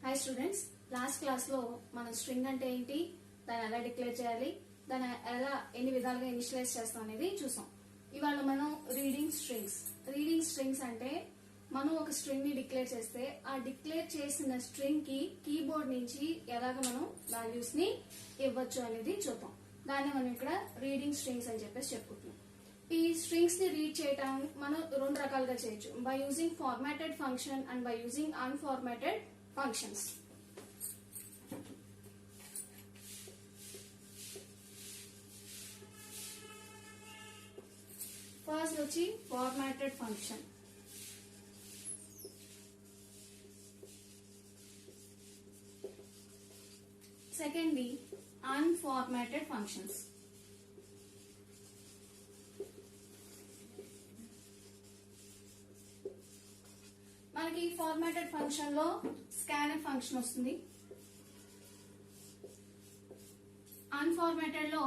Hi students, last class లో మనం string అంటే ఏంటి, దాన్ని ఎలా డిక్లేర్ చేయాలి, దాన్ని ఎలా ఎన్ని విధాలుగా ఇనిషియలైజ్ చేస్తాం అనేది చూసాం. ఇవాళ మనం రీడింగ్ స్ట్రింగ్స్ అంటే మనం ఒక స్ట్రింగ్ ని డిక్లేర్ చేస్తే ఆ డిక్లేర్ చేసిన స్ట్రింగ్ కి కీబోర్డ్ నుంచి ఎలాగ మనం వాల్యూస్ ని ఇవ్వచ్చు అనేది చూద్దాం. దాన్ని మనం ఇక్కడ రీడింగ్ స్ట్రింగ్స్ అని చెప్పేసి చెప్పుకుంటున్నాం. ఈ స్ట్రింగ్స్ ని రీడ్ చేయడం మనం రెండు రకాలుగా చేయొచ్చు, by using formatted function and by using unformatted functions. First వచ్చి ఫార్మాటెడ్ ఫంక్షన్. సెకండ్ది అన్ఫార్మాటెడ్ ఫంక్షన్స్. మనకి ఫార్మాటెడ్ ఫంక్షన్ లో స్కాన్ఎఫ్ ఫంక్షన్ వస్తుంది. అన్ఫార్మాటెడ్ లో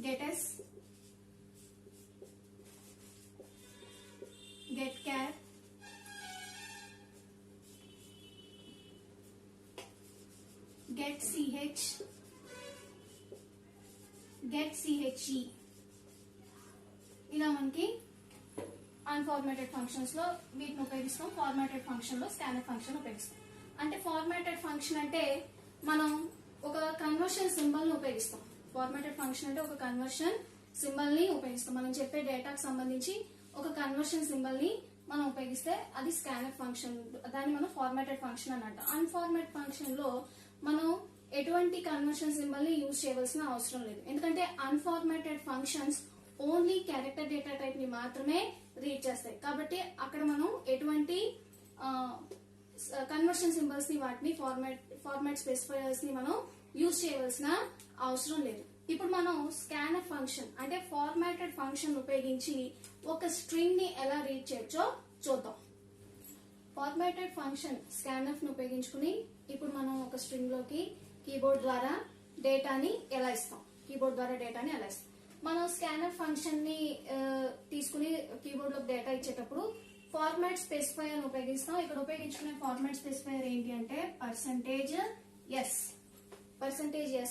గెట్ఎస్, getchar, getch, getche ఇలా మనకి అన్ఫార్మాటెడ్ ఫంక్షన్స్ లో వీటిని ఉపయోగిస్తాం. ఫార్మాటెడ్ ఫంక్షన్ లో స్కాన్ఎఫ్ ఫంక్షన్ ఉపయోగిస్తాం. అంటే ఫార్మాటెడ్ ఫంక్షన్ అంటే మనం ఒక కన్వర్షన్ సింబల్ ని ఉపయోగిస్తాం. ఫార్మాటెడ్ ఫంక్షన్ అంటే ఒక కన్వర్షన్ సింబల్ ని ఉపయోగిస్తాం. మనం చెప్పే డేటాకు సంబంధించి ఒక కన్వర్షన్ సింబల్ ని మనం ఉపయోగిస్తే అది స్కాన్ఎఫ్ ఫంక్షన్, దాన్ని మనం ఫార్మాటెడ్ ఫంక్షన్ అని అంటాం. అన్ఫార్మాటెడ్ ఫంక్షన్ లో మనం ఎటువంటి కన్వర్షన్ సింబల్ ని యూజ్ చేయవలసిన అవసరం లేదు. ఎందుకంటే unformatted functions only character data type ని మాత్రమే రీడ్ చేస్తాయి. కాబట్టి అక్కడ మనం ఎటువంటి కన్వర్షన్ సింబల్స్ ని వాటిని ఫార్మాట్ స్పెసిఫైయర్స్ ని మనం యూజ్ చేయవలసిన అవసరం లేదు. ఇప్పుడు మనం స్కాన్ఎఫ్ ఫంక్షన్ అంటే ఫార్మాటెడ్ ఫంక్షన్ ఉపయోగించి ఒక స్ట్రింగ్ ని ఎలా రీడ్ చేయొచ్చో చూద్దాం. ఫార్మాటెడ్ ఫంక్షన్ స్కాన్ఎఫ్ ను ఉపయోగించుకుని ఇప్పుడు మనం ఒక స్ట్రింగ్ లోకి కీబోర్డ్ ద్వారా డేటాని ఎలా ఇస్తాం. మనం స్కాన్ఎఫ్ ఫంక్షన్ ని తీసుకుని కీబోర్డ్ లో డేటా ఇచ్చేటప్పుడు ఫార్మాట్ స్పెసిఫైయర్ ఉపయోగిస్తాం. ఇక్కడ ఉపయోగించుకునే ఫార్మాట్ స్పెసిఫైయర్ ఏంటి అంటే %s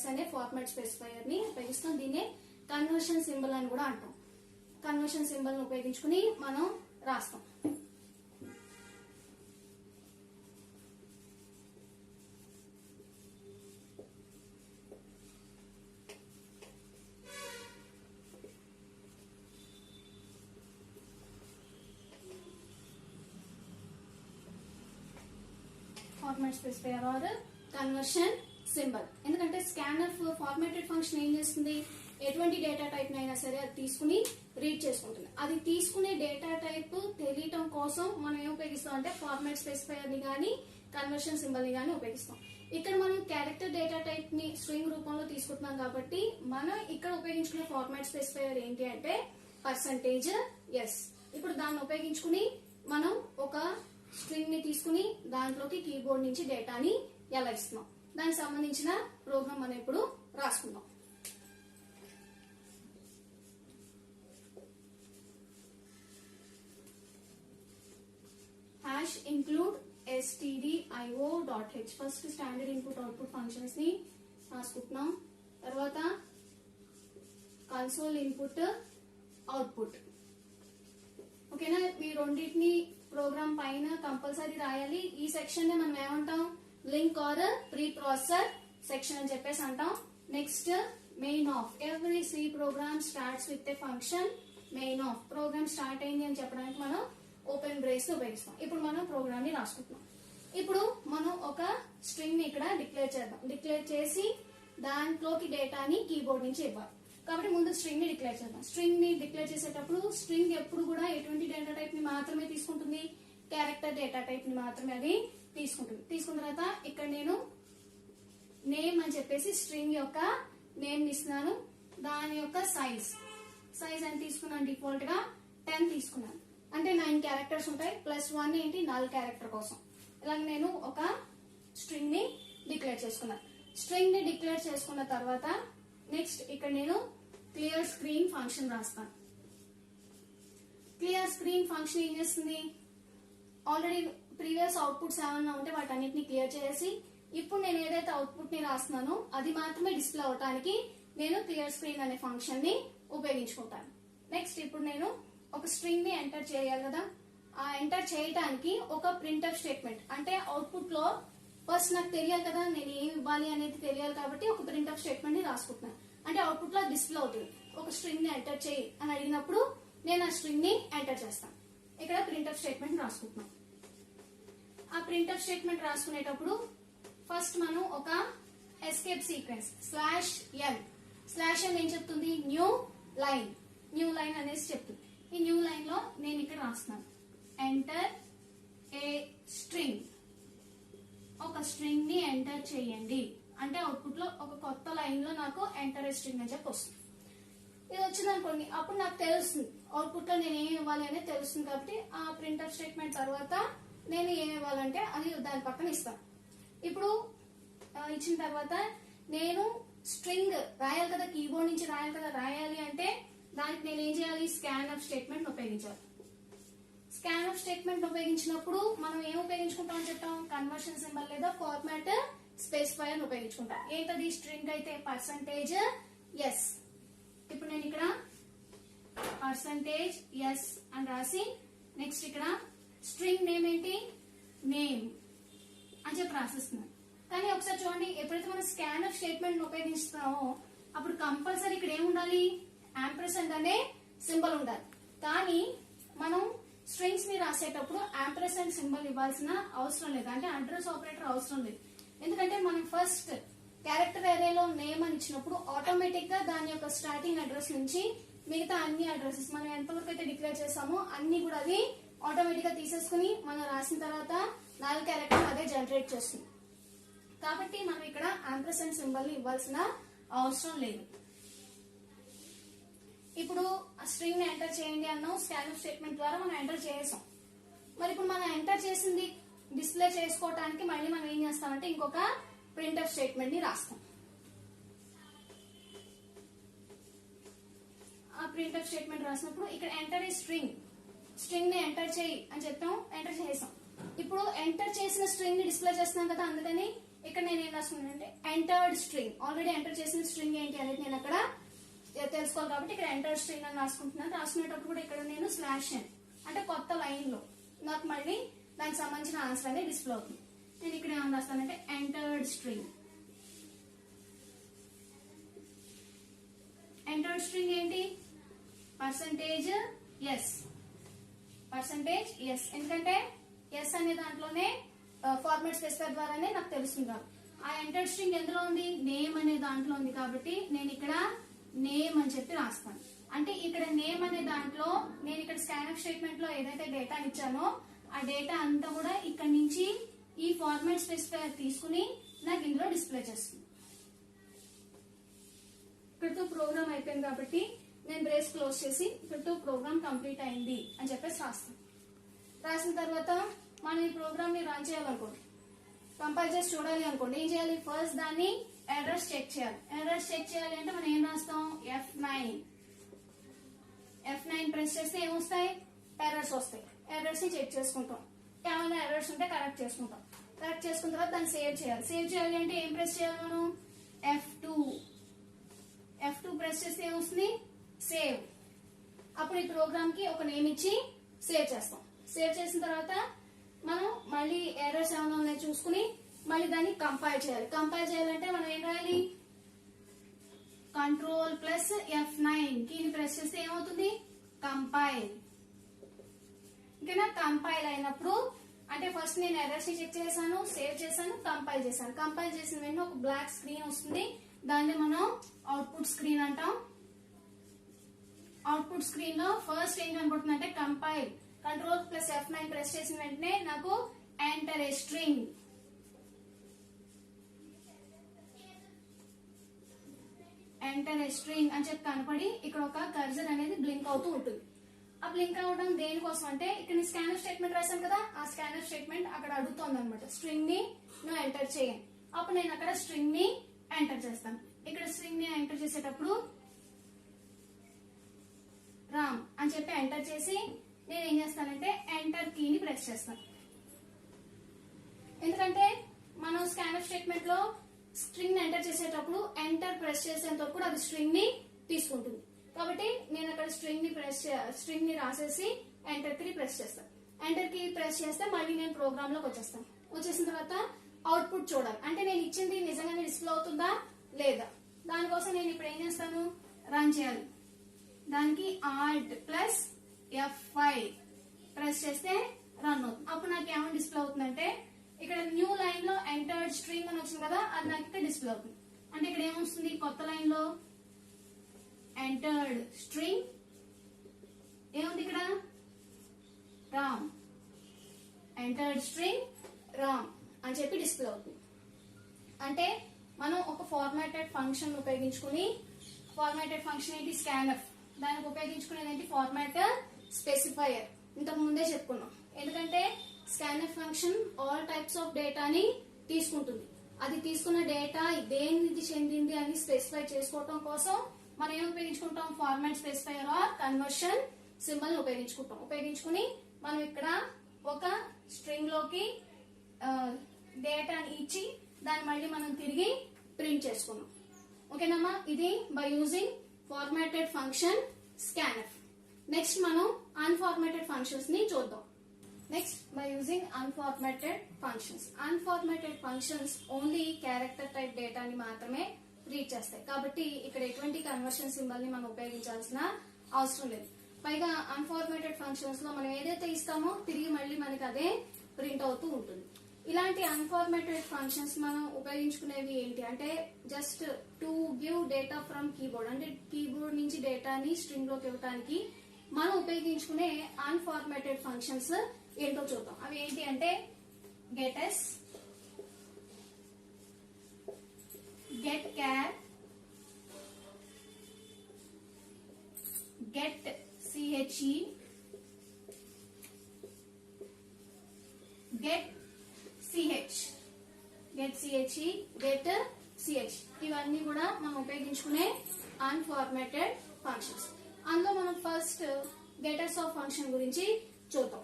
అనే ఫార్మాట్ స్పెసిఫైయర్ ని ఉపయోగిస్తాం. దీన్నే కన్వర్షన్ సింబల్ అని కూడా అంటాం. కన్వర్షన్ సింబల్ ని ఉపయోగించుకుని మనం రాస్తాం. Format specifier or conversion symbol. ఎందుకంటే స్కాన్ఎఫ్ ఫార్మాటెడ్ ఫంక్షన్ ఏం చేస్తుంది, ఎటువంటి డేటా టైప్ అయినా సరే అది తీసుకుని రీడ్ చేసుకుంటుంది. అది తీసుకునే డేటా టైప్ తెలియటం కోసం మనం ఏం ఉపయోగిస్తాం అంటే ఫార్మాట్ స్పెసిఫైయర్ ని గానీ కన్వర్షన్ సింబల్ ని గానీ ఉపయోగిస్తాం. ఇక్కడ మనం క్యారెక్టర్ డేటా టైప్ ని స్ట్రింగ్ రూపంలో తీసుకుంటున్నాం కాబట్టి మనం ఇక్కడ ఉపయోగించుకునే ఫార్మాట్ స్పెసిఫైయర్ ఏంటి అంటే %s. ఇప్పుడు దాన్ని ఉపయోగించుకుని మనం ఒక స్ట్రింగ్ ని తీసుకుని దాంట్లోకి కీబోర్డ్ నుంచి డేటాని ఎలా ఇస్తున్నాం, దానికి సంబంధించిన ప్రోగ్రామ్ మనం ఇప్పుడు రాసుకుందాం. #include stdio.h first standard input output functions ని రాసుకుంటున్నాం. తర్వాత కన్సోల్ ఇన్పుట్ అవుట్పుట్. ఓకేనా, ఈ రెండింటిని ప్రోగ్రామ్ పైన కంపల్సరీ రాయాలి. ఈ సెక్షన్ ని మనం ఏమంటాం, link or preprocessor section అని చెప్పేసి అంటాం. Next main of. Every C program starts with a function main of. Program start అయింది అని చెప్పడానికి మనం ఓపెన్ బ్రేస్ ఉపయోగిస్తాం. ఇప్పుడు మనం ప్రోగ్రామ్ ని రాసుకుంటున్నాం. ఇప్పుడు మనం ఒక స్ట్రింగ్ ని ఇక్కడ డిక్లేర్ చేద్దాం. డిక్లేర్ చేసి దాంట్లోకి డేటాని కీబోర్డ్ నుంచి ఇవ్వాలి. కాబట్టి ముందు స్ట్రింగ్ ని డిక్లేర్ చేద్దాం. స్ట్రింగ్ ని డిక్లేర్ చేసేటప్పుడు స్ట్రింగ్ ఎప్పుడు కూడా ఎటువంటి డేటా టైప్ ని మాత్రమే తీసుకుంటుంది, క్యారెక్టర్ డేటా టైప్ ని మాత్రమే అది తీసుకుంటుంది. తీసుకున్న తర్వాత ఇక్కడ నేను నేమ్ అని చెప్పేసి స్ట్రింగ్ యొక్క నేమ్ ఇస్తున్నాను. దాని యొక్క సైజ్ అని తీసుకున్నాను. డిఫాల్ట్ గా 10 తీసుకున్నాను. అంటే 9 క్యారెక్టర్స్ ఉంటాయి. +1 ఏంటి, నల్ క్యారెక్టర్ కోసం. ఇలాగ నేను ఒక స్ట్రింగ్ ని డిక్లేర్ చేసుకున్నాను. స్ట్రింగ్ ని డిక్లేర్ చేసుకున్న తర్వాత నెక్స్ట్ ఇక్కడ నేను క్లియర్ స్క్రీన్ ఫంక్షన్ రాస్తాను. క్లియర్ స్క్రీన్ ఫంక్షన్ ఏం చేస్తుంది, ఆల్రెడీ ప్రీవియస్ అవుట్పుట్స్ ఏమన్నా ఉంటే వాటన్నిటిని క్లియర్ చేసి ఇప్పుడు నేను ఏదైతే అవుట్పుట్ ని రాస్తున్నానో అది మాత్రమే డిస్ప్లే అవడానికి నేను క్లియర్ స్క్రీన్ అనే ఫంక్షన్ ని ఉపయోగించుకుంటాను. నెక్స్ట్ ఇప్పుడు నేను ఒక స్ట్రింగ్ ని ఎంటర్ చేయాలి కదా, ఆ ఎంటర్ చేయడానికి ఒక ప్రింట్ఎఫ్ స్టేట్మెంట్, అంటే అవుట్పుట్ లో ఫస్ట్ నాకు తెలియాలి కదా నేను ఏమి ఇవ్వాలి అనేది తెలియాలి కాబట్టి ఒక ప్రింట్ఎఫ్ స్టేట్మెంట్ ని రాసుకుంటున్నాను. అంటే అవుట్పుట్ లో డిస్ప్లే అవుతుంది. ఒక స్ట్రింగ్ ని ఎంటర్ చేయి అని అడిగినప్పుడు నేను ఆ స్ట్రింగ్ ని ఎంటర్ చేస్తాను. ఇక్కడ ప్రింట్ఎఫ్ స్టేట్మెంట్ రాసుకుంటున్నాం. ఆ ప్రింట్ఎఫ్ స్టేట్మెంట్ రాసుకునేటప్పుడు ఫస్ట్ మనం ఒక ఎస్కేప్ సీక్వెన్స్ /n ఏం చెప్తుంది, న్యూ లైన్ అనేసి చెప్తుంది. ఈ న్యూ లైన్ లో నేను ఇక్కడ రాస్తున్నాను ఎంటర్ ఏ స్ట్రింగ్, ఒక స్ట్రింగ్ ని ఎంటర్ చేయండి అంటే అవుట్పుట్ లో ఒక కొత్త లైన్ లో నాకు ఎంటర్ ఏ స్ట్రింగ్ అని చెప్పి వస్తుంది. ఇది వచ్చింది అనుకోండి, అప్పుడు నాకు తెలుస్తుంది అవుట్పుట్ లో నేను ఏమి ఇవ్వాలి అనేది తెలుస్తుంది. కాబట్టి ఆ ప్రింట్ఎఫ్ స్టేట్మెంట్ తర్వాత నేను ఏమి ఇవ్వాలంటే అది దాని పక్కన ఇస్తాను. ఇప్పుడు ఇచ్చిన తర్వాత నేను స్ట్రింగ్ రాయాలి కదా, కీబోర్డ్ నుంచి రాయాలి అంటే దానికి నేను ఏం చేయాలి, స్కాన్ఎఫ్ స్టేట్మెంట్ ఉపయోగించాలి. స్కాన్ఎఫ్ స్టేట్మెంట్ ఉపయోగించినప్పుడు మనం ఏం ఉపయోగించుకుంటాం అని చెప్పాం, కన్వర్షన్ సింబల్ లేదా ఫార్మాట్ స్పెసిఫైయర్ ఉపయోగించుకుంటాం. ఏంటది, స్ట్రింగ్ అయితే %s. ఇప్పుడు నేను ఇక్కడ %s అని రాసి నెక్స్ట్ ఇక్కడ స్ట్రింగ్ నేమ్ ఏంటి, నేమ్ అని చెప్పి రాసిస్తున్నాను. కానీ ఒకసారి చూడండి, ఎప్పుడైతే మనం స్కాన్ఎఫ్ స్టేట్మెంట్ ఉపయోగిస్తామో అప్పుడు కంపల్సరీ ఇక్కడ ఏముండాలి, యాంపర్సెంట్ అనే సింబల్ ఉండాలి. కానీ మనం స్ట్రింగ్స్ ని రాసేటప్పుడు యాంపర్సెంట్ సింబల్ ఇవ్వాల్సిన అవసరం లేదు, అంటే అడ్రస్ ఆపరేటర్ అవసరం లేదు. ఎందుకంటే మనం ఫస్ట్ క్యారెక్టర్ అరేలో నేమ్ అని ఇచ్చినప్పుడు ఆటోమేటిక్ గా దాని యొక్క స్టార్టింగ్ అడ్రస్ నుంచి మిగతా అన్ని అడ్రసెస్ మనం ఎంతవరకు అయితే డిక్లేర్ చేసామో అన్ని కూడా అది ఆటోమేటిక్ గా తీసేసుకుని మనం రాసిన తర్వాత 4 క్యారెక్టర్ అదే జనరేట్ చేస్తుంది. కాబట్టి మనం ఇక్కడ యాంపర్సెంట్ సింబల్ ని ఇవ్వాల్సిన అవసరం లేదు. ఇప్పుడు స్ట్రింగ్ ని ఎంటర్ చేయండి అన్నాం, స్కాన్ఎఫ్ స్టేట్మెంట్ ద్వారా మనం ఎంటర్ చేసాం. మరి ఇప్పుడు మనం ఎంటర్ చేసింది డిస్ప్లే చేసుకోవడానికి మళ్ళీ మనం ఏం చేస్తామంటే ఇంకొక ప్రింట్ఎఫ్ స్టేట్మెంట్ ని రాస్తాం. ఆ ప్రింట్ఎఫ్ స్టేట్మెంట్ రాసినప్పుడు ఇక్కడ ఎంటర్ ఏ స్ట్రింగ్ ని ఎంటర్ చేయి అని చెప్పాం, ఎంటర్ చేసాం. ఇప్పుడు ఎంటర్ చేసిన స్ట్రింగ్ ని డిస్ప్లే చేస్తున్నాం కదా, అందుకని ఇక్కడ నేను ఏం రాసుకున్నానంటే ఎంటర్డ్ స్ట్రింగ్. ఆల్రెడీ ఎంటర్ చేసిన స్ట్రింగ్ ఏంటి అనేది నేను అక్కడ తెలుసుకోవాలి కాబట్టి ఇక్కడ ఎంటర్ స్ట్రింగ్ అని రాసుకుంటున్నాను. రాసుకునేటప్పుడు కూడా ఇక్కడ నేను /n అంటే కొత్త లైన్ లో నాకు మళ్ళీ దానికి సంబంధించిన ఆన్సర్ అనేది డిస్ప్లే అవుతుంది. నేను ఇక్కడ ఏమని రాస్తానంటే ఎంటర్డ్ స్ట్రింగ్. ఎంటర్డ్ స్ట్రింగ్ ఏంటి, %s. ఎందుకంటే ఎస్ అనే దాంట్లోనే ఫార్మాట్ స్పెసిఫైర్ ద్వారానే నాకు తెలుస్తుంది. ఆ ఎంటర్డ్ స్ట్రింగ్ ఎందులో ఉంది, నేమ్ అనే దాంట్లో ఉంది కాబట్టి నేను ఇక్కడ నేమ్ అని చెప్పి రాస్తాను. అంటే ఇక్కడ నేమ్ అనే దాంట్లో నేను ఇక్కడ స్కాన్ఎఫ్ స్టేట్మెంట్ లో ఏదైతే డేటా ఇచ్చానో ఆ డేటా అంతా కూడా ఇక్కడ నుంచి ఈ ఫార్మాట్ స్పెసిఫైర్ తీసుకుని నాకు ఇందులో డిస్ప్లే చేస్తుంది. ఇక్కడతో ప్రోగ్రామ్ అయిపోయింది కాబట్టి నేను బ్రేస్ క్లోజ్ చేసి ఇక్కడతో ప్రోగ్రామ్ కంప్లీట్ అయింది అని చెప్పేసి రాస్తాను. రాసిన తర్వాత మనం ఈ ప్రోగ్రామ్ ని రన్ చేయాలనుకోండి, కంపైల్ చేసి చూడాలి అనుకోండి, ఏం చేయాలి, ఫస్ట్ దాన్ని ఎర్రర్స్ చెక్ చేయాలి. ఎర్రర్స్ చెక్ చేయాలి అంటే మనం ఏం రాస్తాం, F9 ప్రెస్ చేస్తే ఏమొస్తాయి, ఎర్రర్స్ వస్తాయి. ఎర్రర్స్ ని చెక్ చేసుకుంటాం, ఏమైనా ఎర్రర్స్ ఉంటే కరెక్ట్ చేసుకుంటాం. కరెక్ట్ చేసుకున్న తర్వాత దాన్ని సేవ్ చేయాలి. సేవ్ చేయాలి అంటే ఏం ప్రెస్ చేయాలి మనం, F2 ప్రెస్ చేస్తే ఏమొస్తుంది, సేవ్. అప్పుడు ఈ ప్రోగ్రామ్ కి ఒక నేమ్ ఇచ్చి సేవ్ చేస్తాం. సేవ్ చేసిన తర్వాత మనం మళ్ళీ ఎర్రర్స్ ఏమైనా ఉన్నాయో చూసుకుని మళ్ళీ దాన్ని కంపైల్ చేయాలి. కంపైల్ చేయాలంటే మనం ఏం రాయాలి, Ctrl+F9 కీని ప్రెస్ చేస్తే ఏమవుతుంది, కంపైల్. ఇంకా కంపైల్ అయినప్పుడు అంటే ఫస్ట్ నేను ఎర్రర్స్ ని చెక్ చేశాను, సేవ్ చేశాను, కంపైల్ చేశాను. కంపైల్ చేసిన వెంటనే ఒక బ్లాక్ స్క్రీన్ వస్తుంది, దాన్ని మనం అవుట్పుట్ స్క్రీన్ అంటాం. అవుట్పుట్ స్క్రీన్ లో ఫస్ట్ ఏం కనబడుతుంది అంటే కంపైల్. Ctrl+F9 ప్రెస్ చేసిన వెంటనే నాకు ఎంటర్ ఏ స్ట్రింగ్ అని చెప్పి కనపడి ఇక్కడ ఒక కర్సర్ అనేది బ్లింక్ అవుతూ ఉంటుంది. ఆ బ్లింక్ అవడం దేనికోసం అంటే ఇక్కడ స్కాన్ఎఫ్ స్టేట్మెంట్ రాశాను కదా, ఆ స్కాన్ఎఫ్ స్టేట్మెంట్ అక్కడ అడుగుతోంది అనమాట, స్ట్రింగ్ ని నువ్వు ఎంటర్ చేయండి. అప్పుడు నేను అక్కడ స్ట్రింగ్ ని ఎంటర్ చేస్తాను. ఇక్కడ స్ట్రింగ్ ని ఎంటర్ చేసేటప్పుడు రామ్ అని చెప్పి ఎంటర్ చేసి నేను ఏం చేస్తానంటే ఎంటర్ కీని ప్రెస్ చేస్తాను. ఎందుకంటే మనం స్కాన్ఎఫ్ స్టేట్మెంట్ లో స్ట్రింగ్ ఎంటర్ చేసేటప్పుడు ఎంటర్ ప్రెస్ చేసేంత వరకు అది స్ట్రింగ్ ని తీసుకుంటుంది. కాబట్టి నేను అక్కడ స్ట్రింగ్ ని రాసేసి ఎంటర్ కి ప్రెస్ చేస్తాను. ఎంటర్ కి ప్రెస్ చేస్తే మళ్ళీ నేను ప్రోగ్రామ్ లోకి వచ్చేస్తాను. వచ్చేసిన తర్వాత అవుట్పుట్ చూడాలి. అంటే నేను ఇచ్చింది నిజంగానే డిస్ప్లే అవుతుందా లేదా, దానికోసం నేను ఇప్పుడు ఏం చేస్తాను, రన్ చేయాలి. దానికి Alt ప్లస్ F5 ప్రెస్ చేస్తే రన్ అవుతుంది. అప్పుడు నాకు ఏమైనా డిస్ప్లే అవుతుందంటే ఇక్కడ న్యూ లైన్ లో ఎంటర్డ్ స్ట్రింగ్ అని వచ్చింది కదా, అది నాకు ఇక్కడ డిస్ప్లే అవుతుంది. అంటే ఇక్కడ ఏమొస్తుంది, కొత్త లైన్ లో ఎంటర్డ్ స్ట్రింగ్ ఏముంది, ఇక్కడ రామ్, ఎంటర్డ్ స్ట్రింగ్ రామ్ అని చెప్పి డిస్ప్లే అవుతుంది. అంటే మనం ఒక ఫార్మాటెడ్ ఫంక్షన్ ఉపయోగించుకుని, ఫార్మాటెడ్ ఫంక్షన్ ఏంటి, స్కాన్ఎఫ్, దానికి ఉపయోగించుకునేది ఏంటి, ఫార్మాట్ స్పెసిఫైయర్. ఇంతకు ముందే చెప్పుకున్నాం. ఎందుకంటే scanf function all types of డేటాని తీసుకుంటుంది. అది తీసుకున్న డేటా దేనికి చెందింది అని స్పెసిఫై చేసుకోవటం కోసం మనం ఏం ఉపయోగించుకుంటాం, format specifier or conversion symbol ఉపయోగించుకుని మనం ఇక్కడ ఒక స్ట్రింగ్ లోకి డేటాని ఇచ్చి దాన్ని మళ్ళీ మనం తిరిగి ప్రింట్ చేసుకున్నాం. ఓకేనమ్మా, ఇది by using formatted function scanf. Next మనం అన్ఫార్మాటెడ్ ఫంక్షన్స్ ని చూద్దాం. Next by using unformatted functions. Unformatted functions only character type డేటాని మాత్రమే రీడ్ చేస్తాయి. కాబట్టి ఇక్కడ ఎటువంటి కన్వర్షన్ సింబల్ ని మనం ఉపయోగించాల్సిన అవసరం లేదు. పైగా అన్ఫార్మాటెడ్ ఫంక్షన్స్ లో మనం ఏదైతే ఇస్తామో తిరిగి మళ్ళీ మనకి అదే ప్రింట్ అవుతూ ఉంటుంది. ఇలాంటి అన్ఫార్మాటెడ్ ఫంక్షన్స్ మనం ఉపయోగించుకునేవి ఏంటి అంటే just to give data from keyboard, అంటే కీబోర్డ్ నుంచి డేటాని స్ట్రింగ్ లోకి ఇవ్వడానికి మనం ఉపయోగించుకునే అన్ఫార్మాటెడ్ ఫంక్షన్స్ ఏంటో చూద్దాం. అవి ఏంటి అంటే gets, get char, get CHE, get CH, get CH. ఇవన్నీ కూడా మనం ఉపయోగించుకునే అన్ఫార్మాటెడ్ ఫంక్షన్స్. అందులో మనం ఫస్ట్ గెటర్స్ ఆఫ్ ఫంక్షన్ గురించి చూద్దాం.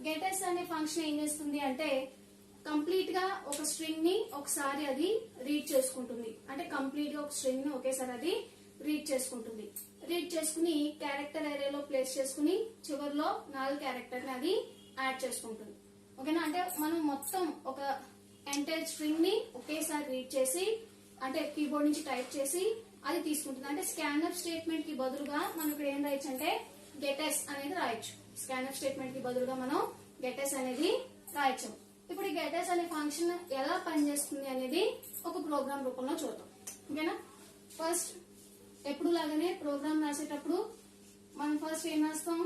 గెటర్స్ అనే ఫంక్షన్ ఏం చేస్తుంది అంటే కంప్లీట్ గా ఒక స్ట్రింగ్ ని ఒకసారి అది రీడ్ చేసుకుంటుంది. అంటే కంప్లీట్ గా ఒక స్ట్రింగ్ ని ఒకేసారి అది రీడ్ చేసుకుంటుంది. రీడ్ చేసుకుని క్యారెక్టర్ అరేలో ప్లేస్ చేసుకుని చివరిలో 4 క్యారెక్టర్ ని అది యాడ్ చేసుకుంటుంది. ఓకేనా, అంటే మనం మొత్తం ఒక ఎంటైర్ స్ట్రింగ్ ని ఒకేసారి రీడ్ చేసి, అంటే కీబోర్డ్ నుంచి టైప్ చేసి అది తీసుకుంటుంది. అంటే స్కాన్ఎఫ్ స్టేట్మెంట్ కి బదులుగా మనం ఇక్కడ ఏం రాయొచ్చు అంటే గెటర్స్ అనేది రాయొచ్చు. స్కాన్ఎఫ్ స్టేట్మెంట్ కి బదులుగా మనం గెటర్స్ అనేది రాయొచ్చు. ఇప్పుడు ఈ గెటర్స్ అనే ఫంక్షన్ ఎలా పనిచేస్తుంది అనేది ఒక ప్రోగ్రామ్ రూపంలో చూద్దాం. ఓకేనా, ఫస్ట్ ఎప్పుడు లాగానే ప్రోగ్రామ్ రాసేటప్పుడు మనం ఫస్ట్ ఏం రాస్తాం,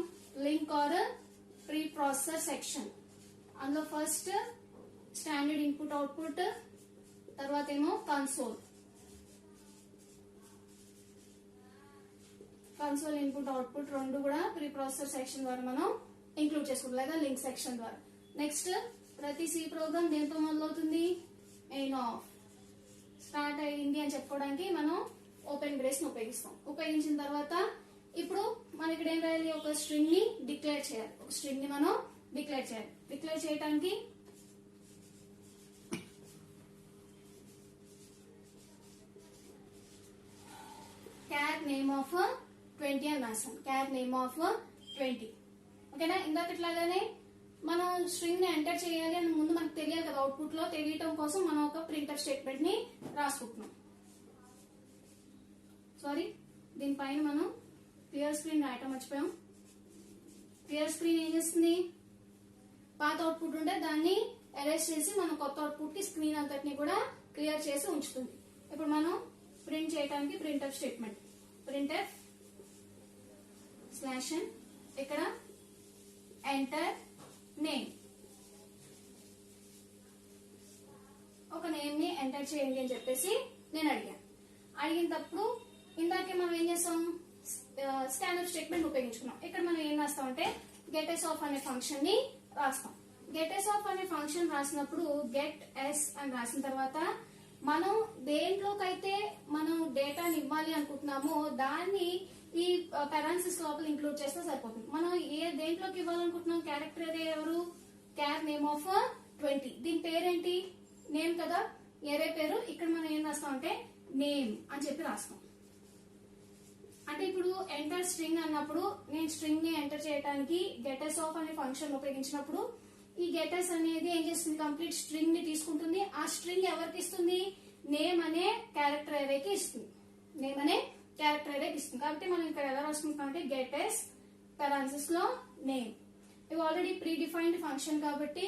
link or preprocessor section. అందులో ఫస్ట్ స్టాండర్డ్ ఇన్పుట్ అవుట్పుట్, తర్వాత ఏమో కన్సోల్ ఇన్పుట్ అవుట్పుట్ రెండు కూడా ప్రీ ప్రాసెసర్ సెక్షన్ ద్వారా మనం ఇంక్లూడ్ చేసుకుంటాం, లేదా లింక్ సెక్షన్ ద్వారా. నెక్స్ట్ ప్రతి సి ప్రోగ్రామ్ దేంతో మొదలవుతుంది, మెయిన్ ఆఫ్. స్టార్ట్ అయ్యింది అని చెప్పుకోవడానికి మనం ఓపెన్ బ్రేస్ ని ఉపయోగించిన తర్వాత ఇప్పుడు మనం ఇక్కడ ఏం రాయాలి, ఒక స్ట్రింగ్ ని డిక్లేర్ చేయాలి. ఒక స్ట్రింగ్ ని మనం డిక్లేర్ చేయాలి. డిక్లేర్ చేయడానికి క్యార్ నేమ్ ఆఫ్ 20 అని రాసాం. క్యార్ నేమ్ ఆఫ్ 20. ఓకేనా, ఇందాకట్లాగానే మనం స్ట్రింగ్ ని ఎంటర్ చేయాలి అని ముందు మనకు తెలియాలి కదా, అవుట్పుట్ లో తెలియటం కోసం మనం ఒక ప్రింటర్ స్టేట్మెంట్ ని రాసుకుంటున్నాం. సారీ, దీనిపైన మనం క్లియర్ స్క్రీన్ రాయటం మర్చిపోయాం. క్లియర్ స్క్రీన్ ఏం చేస్తుంది, పాత అవుట్పుట్ ఉంటే దాన్ని ఎరేజ్ చేసి మనం కొత్త అవుట్పుట్ కి స్క్రీన్ అంతటిని కూడా క్లియర్ చేసి ఉంచుతుంది. ఇప్పుడు మనం ప్రింట్ చేయడానికి printf statement, printf slash n, ఇక్కడ ఎంటర్ నేమ్, ఒక నేమ్ ని ఎంటర్ చేయండి అని చెప్పేసి నేను అడిగినప్పుడు ఇందాకే మనం ఏం చేస్తాం, స్కాన్ఎఫ్ స్టేట్మెంట్ ఉపయోగించుకున్నాం. ఇక్కడ మనం ఏం రాస్తాం అంటే గెట్స్ ఆఫ్ అనే ఫంక్షన్ ని రాస్తాం. గెట్స్ ఆఫ్ అనే ఫంక్షన్ రాసినప్పుడు గెట్ ఎస్ అని రాసిన తర్వాత మనం దేంట్లోకైతే మనం డేటాని ఇవ్వాలి అనుకుంటున్నామో దాన్ని ఈ పెరాన్సిస్ లోపల ఇంక్లూడ్ చేస్తే సరిపోతుంది. మనం దేంట్లోకి ఇవ్వాలనుకుంటున్నాం క్యారెక్టర్ అరే ఎవరు, క్యార్ నేమ్ ఆఫ్ 20. దీని పేరేంటి, నేమ్ కదా, ఎరే పేరు. ఇక్కడ మనం ఏం రాస్తాం అంటే నేమ్ అని చెప్పి రాస్తాం. అంటే ఇప్పుడు ఎంటర్ స్ట్రింగ్ అన్నప్పుడు నేను స్ట్రింగ్ ని ఎంటర్ చేయడానికి గెటర్స్ ఆఫ్ అనే ఫంక్షన్ ఉపయోగించినప్పుడు ఈ గెటర్స్ అనేది ఏం చేస్తుంది, కంప్లీట్ స్ట్రింగ్ ని తీసుకుంటుంది. ఆ స్ట్రింగ్ ఎవరికి ఇస్తుంది, నేమ్ అనే క్యారెక్టర్ అరేకి ఇస్తుంది. నేమ్ అనే క్యారెక్టర్ అరేకి ఇస్తుంది. కాబట్టి మనం ఇక్కడ ఎలా రాసుకుంటాం అంటే గెటర్స్ పెరాన్సిస్ లో నేమ్. ఇవి ఆల్రెడీ ప్రీ డిఫైన్డ్ ఫంక్షన్ కాబట్టి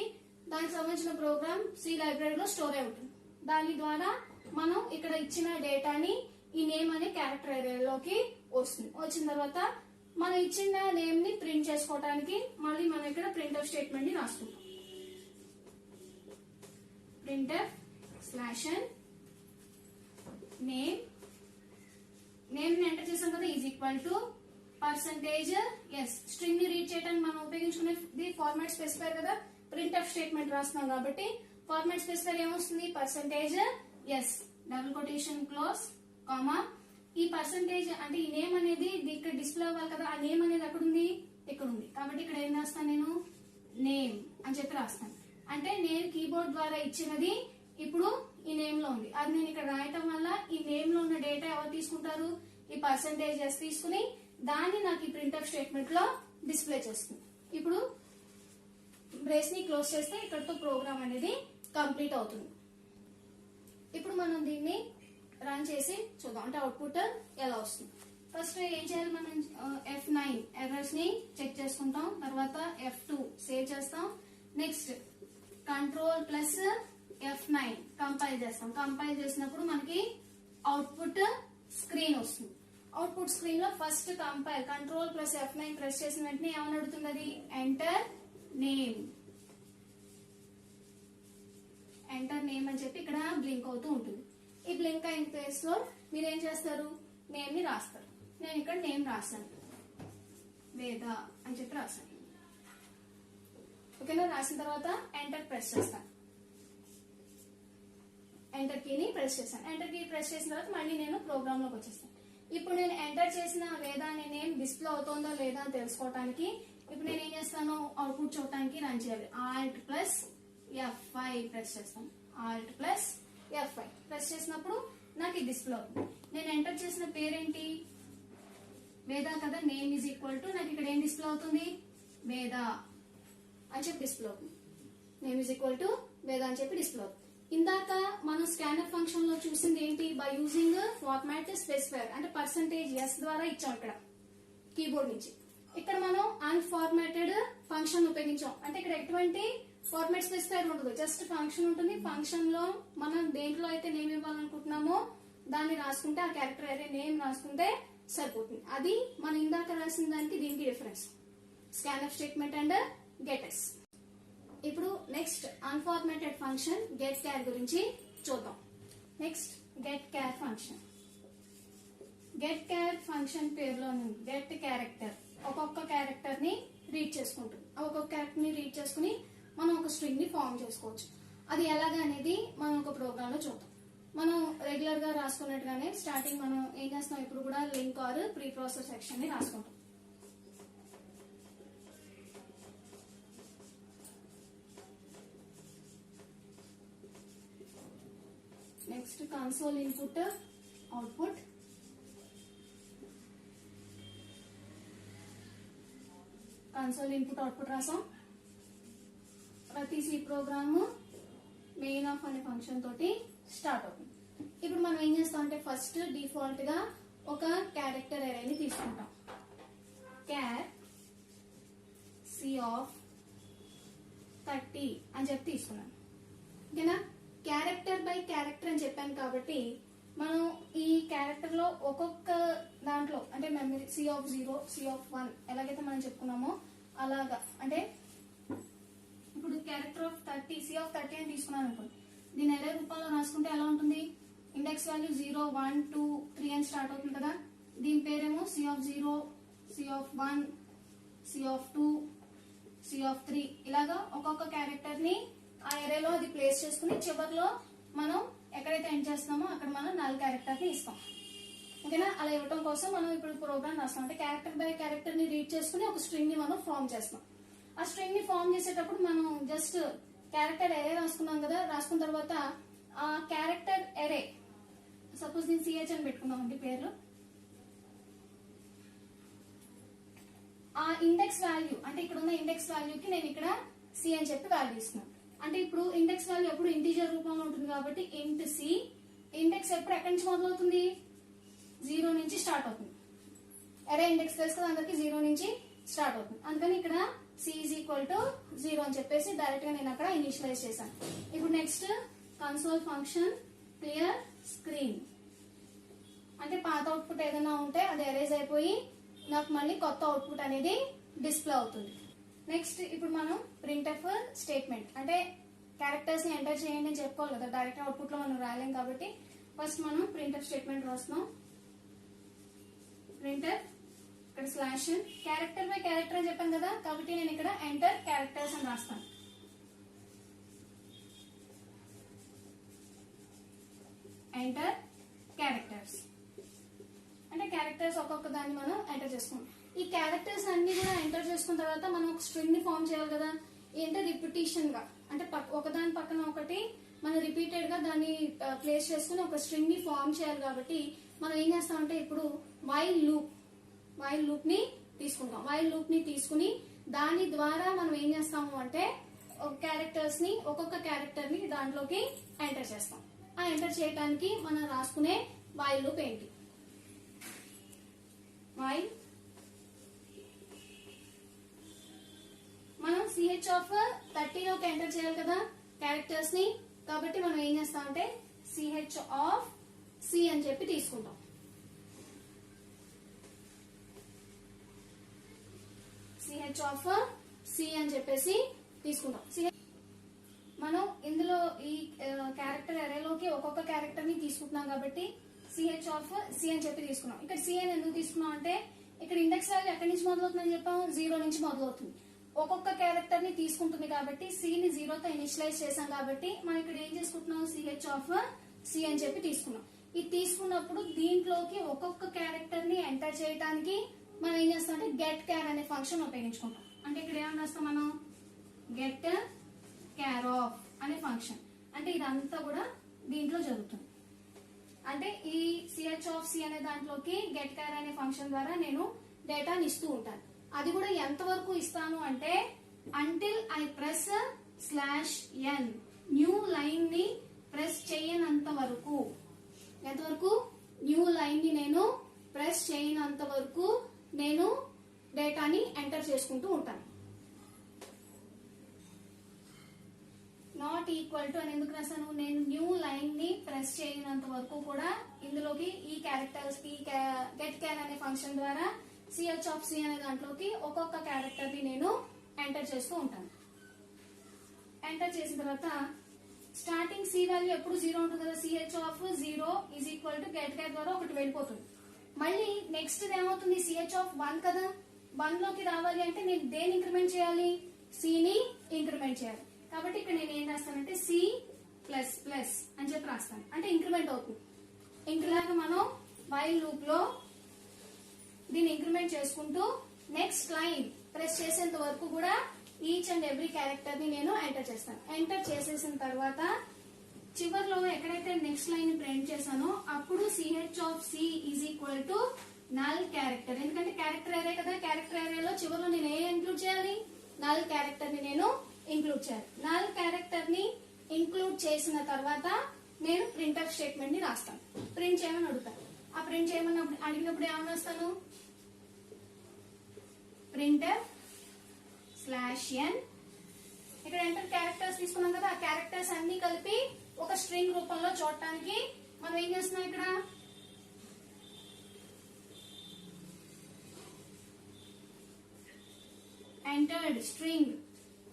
దానికి సంబంధించిన ప్రోగ్రామ్ సి లైబ్రరీలో స్టోర్ అయి ఉంటుంది. దాని ద్వారా మనం ఇక్కడ ఇచ్చిన డేటాని ఈ నేమ్ అనే క్యారెక్టర్ ఏరియాలోకి వస్తుంది. వచ్చిన తర్వాత మనం ఇచ్చిన నేమ్ ని ప్రింట్ చేసుకోవడానికి మళ్ళీ మనం ఇక్కడ ప్రింట్ఎఫ్ స్టేట్మెంట్ ని రాసుకుంటాం. ప్రింట్ఎఫ్ స్లాష్ నేమ్, నేమ్ ని ఎంటర్ చేసాం కదా, is equal to percentage yes. String ని రీడ్ చేయడానికి మనం ఉపయోగించుకునేది ఫార్మాట్ స్పెసిఫైర్ కదా, ప్రింట్ఎఫ్ స్టేట్మెంట్ రాస్తున్నాం కాబట్టి ఫార్మాట్ స్పెసిఫైర్ ఏమొస్తుంది, percentage yes double quotation close comma. ఈ పర్సంటేజ్ అంటే ఈ నేమ్ అనేది ఇక్కడ డిస్ప్లే అవ్వాలి కదా, ఆ నేమ్ అనేది ఎక్కడ ఉంది, ఇక్కడ ఉంది. కాబట్టి ఇక్కడ ఏం రాస్తాను, నేను నేమ్ అని చెప్పి రాస్తాను. అంటే నేను కీబోర్డ్ ద్వారా ఇచ్చినది ఇప్పుడు ఈ నేమ్ లో ఉంది. అది నేను ఇక్కడ రాయటం వల్ల ఈ నేమ్ లో ఉన్న డేటా ఎవరు తీసుకుంటారు, ఈ పర్సంటేజ్ ఎస్ తీసుకుని దాన్ని నాకు ఈ ప్రింట్ఎఫ్ స్టేట్మెంట్ లో డిస్ప్లే చేస్తుంది. ఇప్పుడు బ్రేస్ ని క్లోజ్ చేస్తే ఇక్కడతో ప్రోగ్రామ్ అనేది కంప్లీట్ అవుతుంది. ఇప్పుడు మనం దీన్ని రన్ చేసి చూద్దాం, అంటే అవుట్పుట్ ఎలా వస్తుంది. ఫస్ట్ ఏం చేయాలి, మనం F9 ఎర్రర్స్ ని చెక్ చేసుకుంటాం. తర్వాత F2 సేవ్ చేస్తాం. Next control plus F9 compile చేస్తాం. కంపైల్ చేసినప్పుడు మనకి అవుట్పుట్ స్క్రీన్ వస్తుంది. అవుట్పుట్ స్క్రీన్ లో first compile control plus F9 press చేసిన వెంటనే ఏమని అడుగుతుంది, ఎంటర్ నేమ్. ఎంటర్ నేమ్ అని చెప్పి ఇక్కడ బ్లింక్ అవుతూ ఉంటుంది. ఈ బ్లింక్ అయిన ప్లేస్ లో మీరు ఏం చేస్తారు, నేమ్ ని రాస్తారు. నేను ఇక్కడ నేమ్ రాశాను, వేద అని చెప్పి రాశాను. ఓకేనా, రాసిన తర్వాత ఎంటర్ ప్రెస్ చేస్తాను. ఎంటర్ కీని ప్రెస్ చేస్తాను. ఎంటర్ కీ ప్రెస్ చేసిన తర్వాత మళ్ళీ నేను ప్రోగ్రామ్ లోకి వచ్చేస్తాను. ఇప్పుడు నేను ఎంటర్ చేసిన వేద అనే నేమ్ డిస్ప్లే అవుతుందో లేదా అని తెలుసుకోవడానికి ఇప్పుడు నేను ఏం చేస్తాను, అవుట్పుట్ చూడటానికి రన్ చేయాలి. ఆల్ట్ ప్లస్ F5 ప్రెస్ చేస్తాను. ఆల్ట్ ప్లస్ F5 ప్రెస్ చేసినప్పుడు నాకు ఇది డిస్ప్లే అవుతుంది. నేను ఎంటర్ చేసిన పేరేంటి, వేద కదా, నేమ్ ఈజ్ ఈక్వల్ టు నాకు ఇక్కడ ఏం డిస్ప్లే అవుతుంది, వేద అని చెప్పి డిస్ప్లే అవుతుంది. నేమ్ ఈజ్ ఈక్వల్ టు వేద అని చెప్పి డిస్ప్లే అవుతుంది. ఇందాక మనం స్కానర్ ఫంక్షన్ లో చూసింది ఏంటి, బై యూజింగ్ ఫార్మాట్ స్పెసిఫైర్ అంటే పర్సంటేజ్ ఎస్ ద్వారా ఇచ్చాం ఇక్కడ కీబోర్డ్ నుంచి. ఇక్కడ మనం అన్ఫార్మాటెడ్ ఫంక్షన్ ఉపయోగించాం. అంటే ఇక్కడ ఎటువంటి ఫార్మాట్ స్పెసిఫైర్ ఉండదు, జస్ట్ ఫంక్షన్ ఉంటుంది. ఫంక్షన్ లో మనం దేంట్లో అయితే నేమ్ ఇవ్వాలనుకుంటున్నామో దాన్ని రాసుకుంటే, ఆ క్యారెక్టర్ అరే నేమ్ రాసుకుంటే సరిపోతుంది. అది మనం ఇందాక రాసిన దానికి దీనికి difference, scanf statement and gets. ఇప్పుడు next unformatted function get char గురించి చూద్దాం. Next get char function. Get char function పేరులో గెట్ క్యారెక్టర్ ఒక్కొక్క క్యారెక్టర్ ని రీడ్ చేసుకుంటుంది. ఒక్కొక్క క్యారెక్టర్ ని రీడ్ చేసుకుని మనం ఒక స్ట్రింగ్ ని ఫామ్ చేసుకోవచ్చు. అది ఎలాగా అనేది మనం ఒక ప్రోగ్రామ్ లో చూద్దాం. మనం రెగ్యులర్ గా రాసుకున్నట్టుగానే స్టార్టింగ్ మనం ఏం చేస్తాం, ఇప్పుడు కూడా link or pre process section ని రాసుకుంటాం. Next console input output, console input output రాసాం. ప్రతి సి ప్రోగ్రామ్ మెయిన్ ఆఫ్ అనే ఫంక్షన్ తోటి స్టార్ట్ అవుతుంది. ఇప్పుడు మనం ఏం చేస్తాం అంటే ఫస్ట్ డిఫాల్ట్ గా ఒక క్యారెక్టర్ అరేని తీసుకుంటాం. క్యార్ సి ఆఫ్ 30 అని చెప్పి తీసుకున్నాను. ఓకేనా, క్యారెక్టర్ బై క్యారెక్టర్ అని చెప్పాను కాబట్టి మనం ఈ క్యారెక్టర్ లో ఒక్కొక్క దాంట్లో అంటే memory C of 0, C of 1 ఎలాగైతే మనం చెప్పుకున్నామో అలాగా, అంటే ఇప్పుడు క్యారెక్టర్ ఆఫ్ 30 సి ఆఫ్ 30 అని తీసుకున్నాను అనుకోండి, దీని అరే రూపంలో రాసుకుంటే ఎలా ఉంటుంది, ఇండెక్స్ వాల్యూ 0, 1, 2, 3 అని స్టార్ట్ అవుతుంది కదా. దీని పేరేమో C of 0, C of 1, C of 2, C of 3 ఇలాగా ఒక్కొక్క క్యారెక్టర్ ని ఆ ఏరియాలో అది ప్లేస్ చేసుకుని చివరిలో మనం ఎక్కడైతే ఎండ్ చేస్తున్నామో అక్కడ మనం నల్ క్యారెక్టర్ ని ఇస్తాం. ఓకేనా. అలా ఇవ్వడం కోసం మనం ఇప్పుడు ప్రోగ్రామ్ రాస్తాం. అంటే క్యారెక్టర్ బై క్యారెక్టర్ ని రీడ్ చేసుకుని ఒక స్ట్రింగ్ ని మనం ఫామ్ చేస్తాం. ఆ స్ట్రింగ్ ని ఫామ్ చేసేటప్పుడు మనం జస్ట్ క్యారెక్టర్ ఎరే రాసుకున్నాం కదా. రాసుకున్న తర్వాత ఆ క్యారెక్టర్ ఎరే, సపోజ్ నేను సిహెచ్ అని పెట్టుకున్నాం అండి పేరు. ఆ ఇండెక్స్ వాల్యూ అంటే ఇక్కడ ఉన్న ఇండెక్స్ వాల్యూకి నేను ఇక్కడ సి అని చెప్పి వాల్యూ ఇస్తున్నాను. అంటే ఇప్పుడు ఇండెక్స్ వాల్యూ ఎప్పుడు ఇంటీజర్ రూపంలో ఉంటుంది కాబట్టి ఇంట్ సి. ఇండెక్స్ ఎప్పుడు ఎక్కడి నుంచి మొదలవుతుంది? 0 నుంచి స్టార్ట్ అవుతుంది. అరే ఇండెక్స్ తెలుసు కదా అందరికి, 0 నుంచి స్టార్ట్ అవుతుంది. అందుకని ఇక్కడ సి ఈజ్ ఈక్వల్ టు 0 అని చెప్పేసి డైరెక్ట్ గా నేను అక్కడ ఇనిషియలైజ్ చేశాను. ఇప్పుడు next console function clear screen. అంటే పాత అవుట్పుట్ ఏదైనా ఉంటే అది ఎరేజ్ అయిపోయి నాకు మళ్ళీ కొత్త అవుట్పుట్ అనేది డిస్ప్లే అవుతుంది. నెక్స్ట్ ఇప్పుడు మనం ప్రింట్ఎఫ్ స్టేట్మెంట్, అంటే క్యారెక్టర్స్ ని ఎంటర్ చేయండి అని చెప్పుకోవాలి కదా. డైరెక్ట్ అవుట్పుట్ లో మనం రాయలేం కాబట్టి ఫస్ట్ మనం ప్రింట్ఎఫ్ స్టేట్మెంట్ రాస్తున్నాం. ప్రింట్ఎఫ్ ఇక్కడ స్లాష్ క్యారెక్టర్ బై క్యారెక్టర్ అని చెప్పాను కదా, కాబట్టి నేను ఇక్కడ ఎంటర్ క్యారెక్టర్స్ అని రాస్తాను. ఎంటర్ క్యారెక్టర్స్ అంటే క్యారెక్టర్స్ ఒక్కొక్క దాన్ని మనం ఎంటర్ చేసుకుంటాం. ఈ క్యారెక్టర్స్ అన్ని కూడా ఎంటర్ చేసుకున్న తర్వాత మనం ఒక స్ట్రింగ్ ని ఫామ్ చేయాలి కదా. ఏంటంటే రిపిటేషన్ గా, అంటే ఒకదాని పక్కన ఒకటి మనం రిపీటెడ్ గా దాన్ని ప్లేస్ చేసుకుని ఒక స్ట్రింగ్ ని ఫామ్ చేయాలి. కాబట్టి మనం ఏం చేస్తామంటే ఇప్పుడు వైల్ లూప్ ని తీసుకుంటాం. వైల్ లూప్ ని తీసుకుని దాని ద్వారా మనం ఏం చేస్తాము అంటే క్యారెక్టర్స్ ని, ఒక్కొక్క క్యారెక్టర్ ని దాంట్లోకి ఎంటర్ చేస్తాం. ఆ ఎంటర్ చేయడానికి మనం రాసుకునే వైల్ లూప్ ఏంటి? వైల్ మనం సిహెచ్ ఆఫ్ 30లోకి ఎంటర్ చేయాలి కదా క్యారెక్టర్స్ ని, కాబట్టి మనం ఏం చేస్తామంటే సిహెచ్ ఆఫ్ సి అని చెప్పి తీసుకుంటాం. సిహెచ్ ఆఫ్ సి అని చెప్పేసి తీసుకుంటాం. మనం ఇందులో ఈ క్యారెక్టర్ అరేలోకి ఒక్కొక్క క్యారెక్టర్ ని తీసుకుంటున్నాం కాబట్టి సిహెచ్ ఆఫ్ సి అని చెప్పి తీసుకున్నాం. ఇక్కడ సి అని ఎందుకు తీసుకున్నాం అంటే ఇక్కడ ఇండెక్స్ వాల్యూ ఎక్కడి నుంచి మొదలవుతుందని చెప్పాము, 0 నుంచి మొదలవుతుంది. ఒక్కొక్క క్యారెక్టర్ ని తీసుకుంటుంది కాబట్టి సి ని 0తో ఇనిషియలైజ్ చేసాం కాబట్టి మనం ఇక్కడ ఏం చేసుకుంటున్నాం, సిహెచ్ ఆఫ్ సి అని చెప్పి తీసుకున్నాం. ఇది తీసుకున్నప్పుడు దీంట్లోకి ఒక్కొక్క క్యారెక్టర్ ని ఎంటర్ చేయడానికి మనం ఏం చేస్తాం అంటే గెట్ క్యార్ అనే ఫంక్షన్ ఉపయోగించుకుంటాం. అంటే ఇక్కడ ఏమని రాస్తాం మనం, గెట్ క్యార్ ఆఫ్ అనే ఫంక్షన్. అంటే ఇదంతా కూడా దీంట్లో జరుగుతుంది. అంటే ఈ సిహెచ్ ఆఫ్ సి అనే దాంట్లోకి గెట్ క్యార్ అనే ఫంక్షన్ ద్వారా నేను డేటాని ఇస్తూ ఉంటాను. అది కూడా ఎంత వరకు ఇస్తాను అంటే until I press /n new line ని ప్రెస్ చేయనంత వరకు. ఎంతవరకు? న్యూ లైన్ ని నేను ప్రెస్ చేయనంత వరకు నేను డేటాని ఎంటర్ చేసుకుంటూ ఉంటాను. నాట్ ఈక్వల్ టు అని ఎందుకు రాశాను? నేను న్యూ లైన్ ని ప్రెస్ చేయనంత వరకు కూడా ఇందులోకి ఈ క్యారెక్టర్స్ కి గెట్ క్యార్ అనే ఫంక్షన్ ద్వారా సిహెచ్ ఆఫ్ సి అనే దాంట్లోకి ఒక్కొక్క క్యారెక్టర్ ని నేను ఎంటర్ చేస్తూ ఉంటాను. ఎంటర్ చేసిన తర్వాత స్టార్టింగ్ సి వాల్యూ ఎప్పుడు 0 ఉంటుంది కదా, CH of 0 is equal to get char ద్వారా ఒకటి వెళ్ళిపోతుంది. మళ్ళీ నెక్స్ట్ ఏమవుతుంది, సిహెచ్ ఆఫ్ 1 కదా, 1 లోకి రావాలి అంటే నేను దేని ఇంక్రిమెంట్ చేయాలి, సి ని ఇంక్రిమెంట్ చేయాలి. కాబట్టి ఇక్కడ నేను ఏం రాస్తానంటే సి ప్లస్ ప్లస్ అని చెప్పి రాస్తాను. అంటే ఇంక్రిమెంట్ అవుతుంది. ఇంక్రిమెంట్ మనం వైల్ లూప్ లో దీన్ని ఇంక్రిమెంట్ చేసుకుంటూ నెక్స్ట్ లైన్ ప్రెస్ చేసేంత వరకు కూడా ఈచ్ అండ్ ఎవ్రీ క్యారెక్టర్ ని నేను ఎంటర్ చేస్తాను. ఎంటర్ చేసేసిన తర్వాత చివర్లో ఎక్కడైతే నెక్స్ట్ లైన్ ప్రింట్ చేశానో అప్పుడు CH of C is equal to null character. ఎందుకంటే క్యారెక్టర్ ఏరే కదా, క్యారెక్టర్ ఏరేలో చివర్లో నేను ఏ ఇంక్లూడ్ చేయాలి, నల్ క్యారెక్టర్ ని నేను ఇంక్లూడ్ చేయాలి. నల్ క్యారెక్టర్ ని ఇంక్లూడ్ చేసిన తర్వాత నేను ప్రింట్ఎఫ్ స్టేట్మెంట్ ని రాస్తాను. ప్రింట్ చేయమని అడుగుతాను. ఆ ప్రింట్ చేయమని అడిగినప్పుడు ఏమని రాస్తాను, ప్రింట్ఎఫ్ /n. ఇక్కడ ఎంటర్ క్యారెక్టర్స్ తీసుకున్నాం కదా, ఆ క్యారెక్టర్స్ అన్ని కలిపి ఒక స్ట్రింగ్ రూపంలో చూడటానికి మనం ఏం చేస్తున్నాం, ఇక్కడ ఎంటర్డ్ స్ట్రింగ్.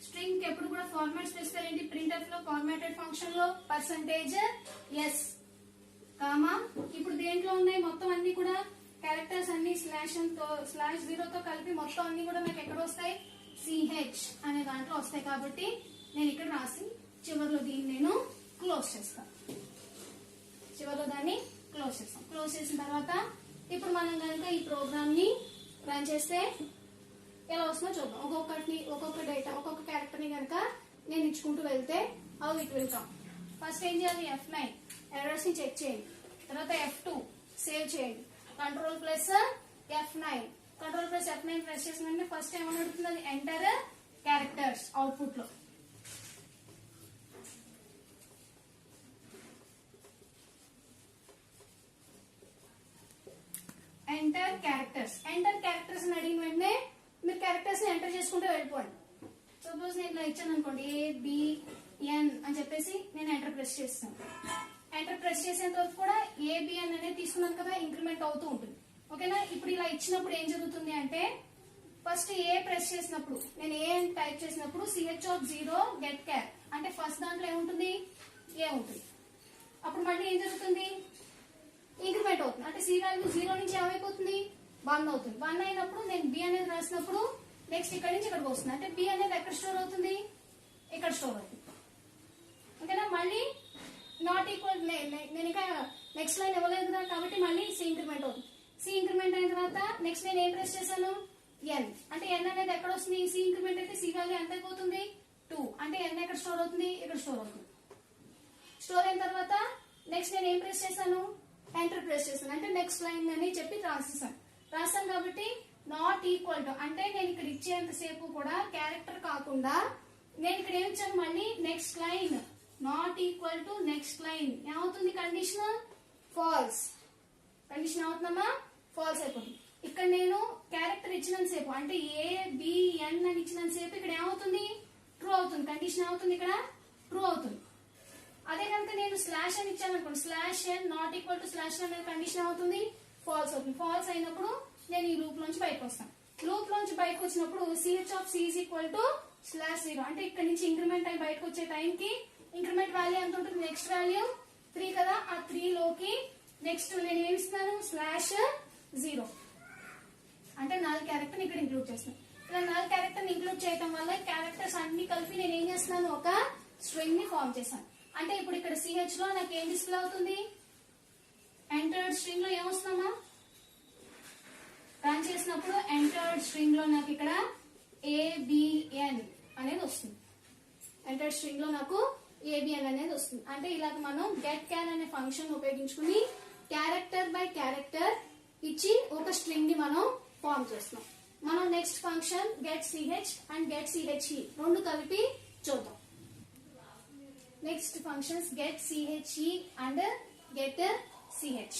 స్ట్రింగ్ ఎప్పుడు కూడా ఫార్మాట్ స్పెసిఫైర్ ఏంటి, ప్రింట్ఎఫ్ లో ఫార్మాటెడ్ ఫంక్షన్ లో %s కామా. ఇప్పుడు దేంట్లో ఉన్నాయి మొత్తం అన్ని కూడా క్యారెక్టర్స్ అన్ని /0 తో కలిపి మొత్తం అన్ని కూడా నాకు ఎక్కడ వస్తాయి, ch అనే దాంట్లో వస్తాయి. కాబట్టి నేను ఇక్కడ రాసి చివరిలో దీన్ని నేను క్లోజ్ చేస్తాను. చివరిలో దాన్ని క్లోజ్ చేస్తాం. క్లోజ్ చేసిన తర్వాత ఇప్పుడు మనం కనుక ఈ ప్రోగ్రామ్ ని రన్ చేస్తే ఎలా వస్తుందో చూద్దాం. ఒక్కొక్క డేటా ఒక్కొక్క క్యారెక్టర్ ని కనుక నేను ఇచ్చుకుంటూ వెళ్తే how it will come. First ఏం చేయాలి, F9 ఎర్రర్స్ ని చెక్ చేయండి. తర్వాత F2 సేవ్ చేయండి. కంట్రోల్ ప్లస్ F9 ప్రెస్ చేసిన వెంటనే ఫస్ట్ ఏమని అడుగుతుంది, ఎంటర్ క్యారెక్టర్స్ అవుట్పుట్ లో. ఎంటర్ క్యారెక్టర్స్ అని అడిగిన వెంటనే మీరు క్యారెక్టర్స్ ని ఎంటర్ చేసుకుంటూ వెళ్ళిపోండి. సపోజ్ నేను ఇట్లా ఇచ్చాను అనుకోండి, ABN అని చెప్పేసి నేను ఎంటర్ ప్రెస్ చేస్తాను. ఎంటర్ ప్రెస్ చేసేంత వరకు కూడా ABN అనేది తీసుకున్నాను కదా, ఇంక్రిమెంట్ అవుతూ ఉంటుంది. ఓకేనా. ఇప్పుడు ఇలా ఇచ్చినప్పుడు ఏం జరుగుతుంది అంటే ఫస్ట్ ఏ ప్రెస్ చేసినప్పుడు నేను ఏ అని టైప్ చేసినప్పుడు CH0 గెట్ క్యార్ అంటే ఫస్ట్ దాంట్లో ఏముంటుంది, ఏ ఉంటుంది. అప్పుడు మళ్ళీ ఏం జరుగుతుంది, ఇంక్రిమెంట్ అవుతుంది. అంటే C వాల్యూ 0 నుంచి ఏమైపోతుంది, 1 అవుతుంది. 1 అయినప్పుడు నేను B అనేది రాసినప్పుడు నెక్స్ట్ ఇక్కడ నుంచి ఇక్కడికి వస్తుంది. అంటే B అనేది ఎక్కడ స్టోర్ అవుతుంది, ఇక్కడ స్టోర్ అవుతుంది. ఓకేనా. మళ్ళీ నాట్ ఈక్వల్ నేను ఇంకా నెక్స్ట్ లైన్ ఇవ్వలేదు కదా కాబట్టి మళ్ళీ C ఇంక్రిమెంట్ అవుతుంది. C ఇంక్రిమెంట్ అయిన తర్వాత నెక్స్ట్ నేను ఏం ప్రెస్ చేశాను, N అంటే N అనేది ఎక్కడ వస్తుంది, C ఇంక్రిమెంట్ అయితే C వాల్యూ ఎంత అయిపోతుంది, 2 అంటే N ఎక్కడ స్టోర్ అవుతుంది, ఇక్కడ స్టోర్ అవుతుంది. స్టోర్ అయిన తర్వాత నెక్స్ట్ నేను ఏం ప్రెస్ చేశాను, ఎంటర్ ప్రెస్ చేశాను. అంటే నెక్స్ట్ లైన్ అని చెప్పి రాస్తాను కాబట్టి నాట్ ఈక్వల్ టు అంటే నేను ఇక్కడ ఇచ్చేంత సేపు కూడా క్యారెక్టర్ కాకుండా నేను ఇక్కడ ఏం ఇచ్చాను, మళ్ళీ next line not equal to next line ఏమవుతుంది, కండిషన్ ఫాల్స్. కండిషన్ అవుతుందమ్మా, ఫాల్స్ అయిపోతుంది. ఇక్కడ నేను క్యారెక్టర్ ఇచ్చినంత సేపు అంటే ABN అని ఇచ్చినంత సేపు ఇక్కడ ఏమవుతుంది, ట్రూ అవుతుంది. కండిషన్ అవుతుంది, ఇక్కడ ట్రూ అవుతుంది. అదే కనుక నేను స్లాష్ అని ఇచ్చాను అనుకోండి, /n not equal to /n అనే కండిషన్ అవుతుంది, ఫాల్స్ అవుతుంది. ఫాల్స్ అయినప్పుడు నేను ఈ లూప్ లోంచి బయటకు వస్తాను. లూప్ లోంచి బయటకు వచ్చినప్పుడు CH ఈజ్ ఈక్వల్ టు /0 అంటే ఇక్కడ నుంచి ఇంక్రిమెంట్ అయి బయటకు వచ్చే టైంకి ఇంక్రిమెంట్ వాల్యూ ఎంత ఉంటుంది, నెక్స్ట్ వాల్యూ 3 కదా, ఆ 3 లోకి నెక్స్ట్ నేను ఏమి ఇస్తాను, /0 అంటే నల్ క్యారెక్టర్ ఇక్కడ ఇంక్లూడ్ చేస్తాను. ఇలా నల్ క్యారెక్టర్ ఇంక్లూడ్ చేయడం వల్ల క్యారెక్టర్స్ అన్ని కలిపి నేను ఏం చేస్తున్నాను, ఒక స్ట్రింగ్ ని ఫార్మ్ చేశాను. అంటే ఇప్పుడు ఇక్కడ CH లో నాకు ఏం డిస్ప్లే అవుతుంది, ఎంటర్డ్ స్ట్రింగ్ లో ఏమొస్తుందమ్మా, రన్ చేసినప్పుడు ఎంటర్డ్ స్ట్రింగ్ లో నాకు ఇక్కడ ABN అనేది వస్తుంది. ఎంటర్డ్ స్ట్రింగ్ లో నాకు ABN అనేది వస్తుంది. అంటే ఇలాగ మనం గెట్ క్యార్ అనే ఫంక్షన్ ఉపయోగించుకుని క్యారెక్టర్ బై క్యారెక్టర్ ఇచ్చి ఒక స్ట్రింగ్ ని మనం ఫార్మ్ చేస్తున్నాం. మనం next function get CH and get CHE రెండు కలిపి చూద్దాం. Next functions get CHE and get CH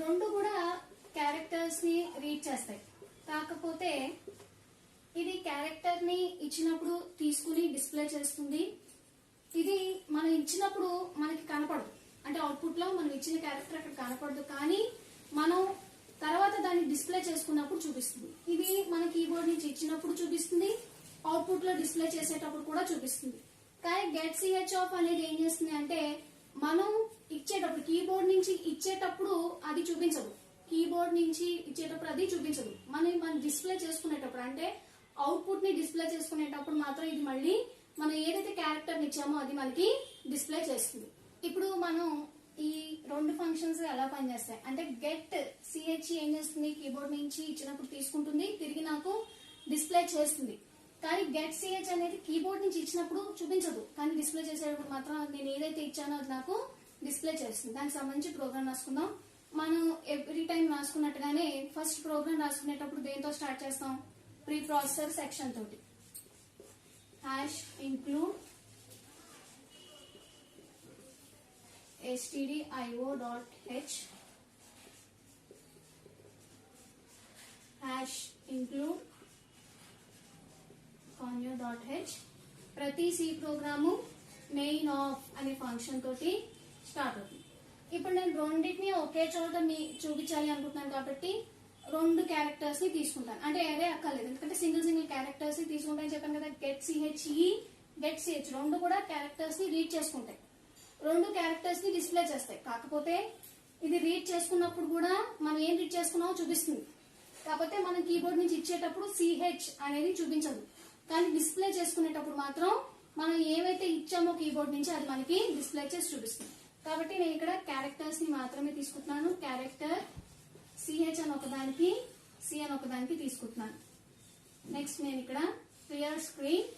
రెండు కూడా క్యారెక్టర్స్ ని రీడ్ చేస్తాయి. కాకపోతే ఇది క్యారెక్టర్ ని ఇచ్చినప్పుడు తీసుకుని డిస్ప్లే చేస్తుంది. ఇది మనం ఇచ్చినప్పుడు మనకి కనపడదు, అంటే అవుట్పుట్ లో మనం ఇచ్చిన క్యారెక్టర్ అక్కడ కనపడదు, కానీ మనం తర్వాత దాన్ని డిస్ప్లే చేసుకున్నప్పుడు చూపిస్తుంది. ఇది మన కీబోర్డ్ నుంచి ఇచ్చినప్పుడు చూపిస్తుంది, అవుట్పుట్ లో డిస్ప్లే చేసేటప్పుడు కూడా చూపిస్తుంది. కానీ గెట్ CH అనేది ఏం చేస్తుంది అంటే మనం ఇచ్చేటప్పుడు కీబోర్డ్ నుంచి ఇచ్చేటప్పుడు అది చూపించదు, కీబోర్డ్ నుంచి ఇచ్చేటప్పుడు అది చూపించదు. మనం డిస్ప్లే చేసుకునేటప్పుడు అంటే అవుట్పుట్ ని డిస్ప్లే చేసుకునేటప్పుడు మాత్రం ఇది మళ్ళీ మనం ఏదైతే క్యారెక్టర్ ఇచ్చామో అది మనకి డిస్ప్లే చేస్తుంది. ఇప్పుడు మనం ఈ రెండు ఫంక్షన్స్ ఎలా పనిచేస్తాయి అంటే గెట్ CH ఏం చేస్తుంది, కీబోర్డ్ నుంచి ఇచ్చినప్పుడు తీసుకుంటుంది, తిరిగి నాకు డిస్ప్లే చేస్తుంది. కానీ గెట్ CH అనేది కీబోర్డ్ నుంచి ఇచ్చినప్పుడు చూపించదు, కానీ డిస్ప్లే చేసేటప్పుడు మాత్రం నేను ఏదైతే ఇచ్చానో అది నాకు డిస్ప్లే చేస్తుంది. దానికి సంబంధించి ప్రోగ్రామ్ రాసుకుందాం. మనం ఎవ్రీ టైం రాసుకున్నట్టుగానే ఫస్ట్ ప్రోగ్రామ్ రాసుకునేటప్పుడు దేంతో స్టార్ట్ చేస్తాం, ప్రీ ప్రాసెసర్ సెక్షన్ తోటి. #include stdio.h #include conio.h ప్రతి సి ప్రోగ్రాము మెయిన్ ఆఫ్ అనే ఫంక్షన్ తోటి స్టార్ట్ అవుతుంది. ఇప్పుడు నేను రెండింటిని ఒకే చోట చూపించాలి అనుకుంటున్నాను కాబట్టి రెండు క్యారెక్టర్స్ ని తీసుకుంటాను. అంటే అదే అక్కర్లేదు, ఎందుకంటే సింగిల్ క్యారెక్టర్స్ ని తీసుకుంటాను చెప్పాను కదా. గెట్ CHE గెట్ CH రెండు కూడా క్యారెక్టర్స్ ని రీడ్ చేసుకుంటాయి, రెండు క్యారెక్టర్స్ ని డిస్ప్లే చేస్తాయి. కాకపోతే ఇది రీడ్ చేసుకున్నప్పుడు కూడా మనం ఏం రీడ్ చేసుకున్నామో చూపిస్తుంది. కాకపోతే మనం కీబోర్డ్ నుంచి ఇచ్చేటప్పుడు CH అనేది చూపించదు, కానీ డిస్ప్లే చేసుకునేటప్పుడు మాత్రం మనం ఏవైతే ఇచ్చామో కీబోర్డ్ నుంచి అది మనకి డిస్ప్లే చేసి చూపిస్తుంది. కాబట్టి నేను ఇక్కడ క్యారెక్టర్స్ ని మాత్రమే తీసుకుంటున్నాను. క్యారెక్టర్ సిహెచ్ అని ఒకదానికి, సి అని ఒకదానికి తీసుకుంటున్నాను. నెక్స్ట్ నేను ఇక్కడ క్లియర్ స్క్రీన్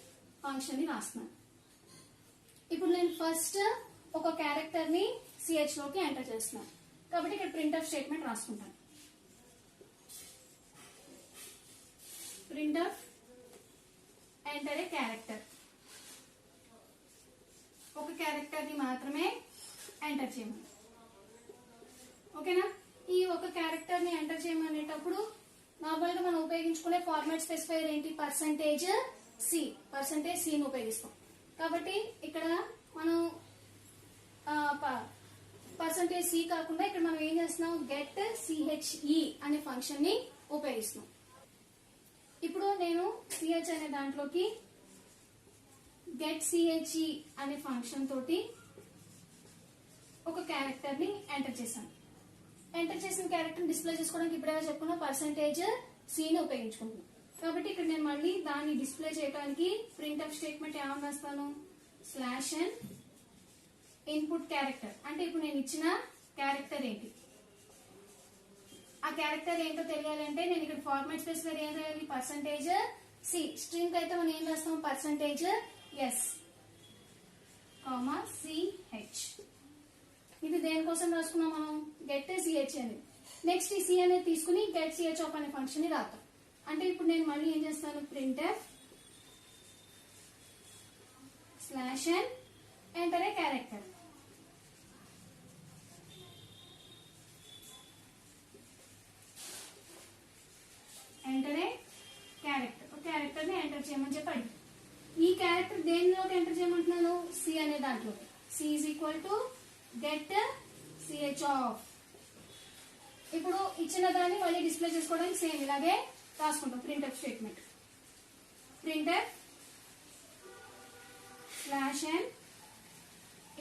ఫంక్షన్ ని రాస్తున్నాను. ఇప్పుడు నేను ఫస్ట్ ఒక క్యారెక్టర్ ని సిహెచ్ లోకి ఎంటర్ చేస్తున్నాను. కాబట్టి ఇక్కడ ప్రింట్ఎఫ్ స్టేట్మెంట్ రాసుకుంటాను. Printf enter a character. ఒక క్యారెక్టర్ ని మాత్రమే ఎంటర్ చేయమని. ఓకేనా? ఈ ఒక క్యారెక్టర్ ని ఎంటర్ చేయమనేటప్పుడు నార్మల్ గా మనం ఉపయోగించుకునే ఫార్మాట్ స్పెసిఫైర్ ఏంటి? Percentage C. పర్సంటేజ్ సి ని ఉపయోగిస్తాం. కాబట్టి ఇక్కడ మనం పర్సంటేజ్ సి కాకుండా ఇక్కడ మనం ఏం చేస్తున్నాం? గెట్ సిహెచ్ఈ అనే ఫంక్షన్ ని ఉపయోగిస్తున్నాం. ఇప్పుడు నేను సిహెచ్ అనే దాంట్లోకి గెట్ సిహెచ్ఈ అనే ఫంక్షన్ తోటి ఒక క్యారెక్టర్ ని ఎంటర్ చేశాను. ఎంటర్ చేసిన క్యారెక్టర్ డిస్ప్లే చేసుకోవడానికి ఇప్పుడే చెప్పుకున్న పర్సంటేజ్ సి ని ఉపయోగించుకుంటున్నాను. కాబట్టి ఇక్కడ నేను మళ్ళీ దాన్ని డిస్ప్లే చేయడానికి ప్రింట్ఎఫ్ స్టేట్మెంట్ ఏమని రాస్తాను? Slash N input character. అంటే ఇప్పుడు నేను ఇచ్చిన క్యారెక్టర్ ఏంటి, ఆ క్యారెక్టర్ ఏంటో తెలియాలంటే నేను ఇక్కడ ఫార్మాట్ స్పెసిఫైర్ ఏం రాయాలి? Percentage C. స్ట్రింగ్ అయితే మనం ఏం రాస్తాం? Percentage S comma CH. ఇది దేనికోసం రాసుకున్నాం మనం? గెట్ సిహెచ్ అనేది. నెక్స్ట్ ఈ సి అనేది తీసుకుని గెట్ సిహెచ్ ఆఫ్ అనే ఫంక్షన్ ని రాస్తాం. అంటే ఇప్పుడు నేను మళ్ళీ ఏం చేస్తాను? Printf slash N enter a character. Enter a character. ఒక క్యారెక్టర్ ని ఎంటర్ చేయమని చెప్పండి. ఈ క్యారెక్టర్ దేనిలోకి ఎంటర్ చేయమంటున్నాను? సి అనే దాంట్లో. C is equal to get CH of. ఇప్పుడు ఇచ్చిన దాన్ని మళ్ళీ డిస్ప్లే చేసుకోవడానికి సేమ్ ఇలాగే రాసుకుంటాం printf statement. Printf slash N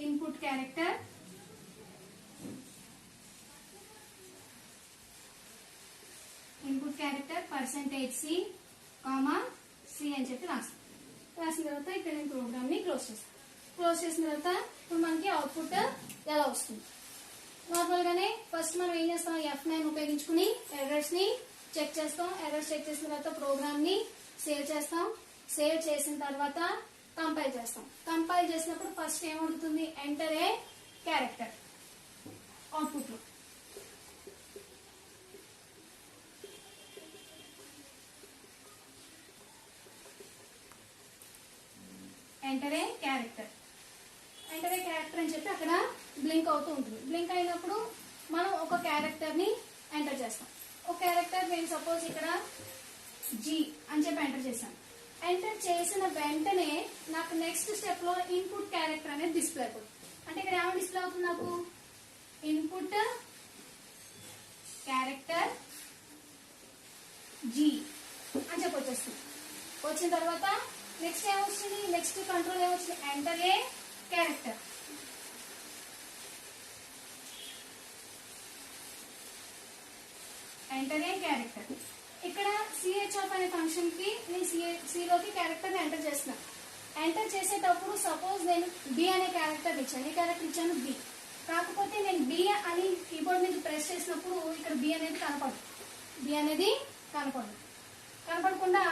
input character percentage C comma C అని చెప్పి రాస్తాం. రాసిన తర్వాత ఇక్కడ నేను ప్రోగ్రామ్ ని క్లోజ్ చేస్తాను. క్లోజ్ చేసిన తర్వాత ఇప్పుడు మనకి అవుట్పుట్ ఎలా వస్తుంది? నార్మల్ గానే ఫస్ట్ మనం ఏం చేస్తాం? F9 ఉపయోగించుకుని ఎర్రర్స్ ని చెక్ చేస్తాం. ఎర్రర్స్ చెక్ చేసిన తర్వాత ప్రోగ్రామ్ ని సేవ్ చేస్తాం. సేవ్ చేసిన తర్వాత కంపైల్ చేస్తాం. కంపైల్ చేసినప్పుడు ఫస్ట్ ఏమవుతుంది? ఎంటర్ ఏ క్యారెక్టర్ అవుట్పుట్ లో. Enter a character. Enter a character అని చెప్పి అక్కడ బ్లింక్ అవుతూ ఉంటుంది. బ్లింక్ అయినప్పుడు మనం ఒక క్యారెక్టర్ ని ఎంటర్ చేస్తాం. ఒక క్యారెక్టర్ నేను సపోజ్ ఇక్కడ జీ అని చెప్పి ఎంటర్ చేశాను. ఎంటర్ చేసిన వెంటనే నాకు నెక్స్ట్ స్టెప్ లో ఇన్పుట్ క్యారెక్టర్ అనేది డిస్ప్లే అవుతుంది. అంటే ఇక్కడ ఏమైనా డిస్ప్లే అవుతుంది? నాకు ఇన్పుట్ క్యారెక్టర్ జీ అని చెప్పి వచ్చేస్తుంది. వచ్చిన తర్వాత నెక్స్ట్ ఏమొచ్చింది? నెక్స్ట్ కంట్రోల్ ఏమొచ్చింది? Enter a character. Enter a character. ఇక్కడ సిహెచ్ ఆఫ్ అనే ఫంక్షన్ కి నేను సిలోకి క్యారెక్టర్ ని ఎంటర్ చేస్తున్నాను. ఎంటర్ చేసేటప్పుడు సపోజ్ నేను బి అనే క్యారెక్టర్ ఇచ్చాను. ఏ క్యారెక్టర్ ఇచ్చాను? బి. కాకపోతే నేను బి అని కీబోర్డ్ మీద ప్రెస్ చేసినప్పుడు ఇక్కడ బి అనేది కనపడదు. బి అనేది కనపడకుండా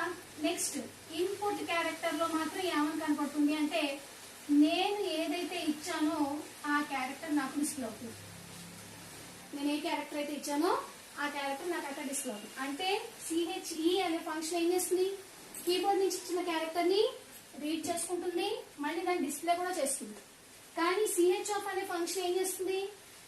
నెక్స్ట్ ఇన్పుట్ క్యారెక్టర్ లో మాత్రం ఏమని కనపడుతుంది అంటే నేను ఏదైతే ఇచ్చానో ఆ క్యారెక్టర్ నాకు డిస్ప్లే అవుతుంది. నేను ఏ క్యారెక్టర్ అయితే ఇచ్చానో ఆ క్యారెక్టర్ నాకు అక్కడ డిస్ప్లే అవుతుంది. అంటే సిహెచ్ఈ అనే ఫంక్షన్ ఏం చేస్తుంది? కీబోర్డ్ నుంచి ఇచ్చిన క్యారెక్టర్ ని రీడ్ చేసుకుంటుంది, మళ్ళీ దాన్ని డిస్ప్లే కూడా చేస్తుంది. కానీ సిహెచ్ ఆఫ్ అనే ఫంక్షన్ ఏం చేస్తుంది?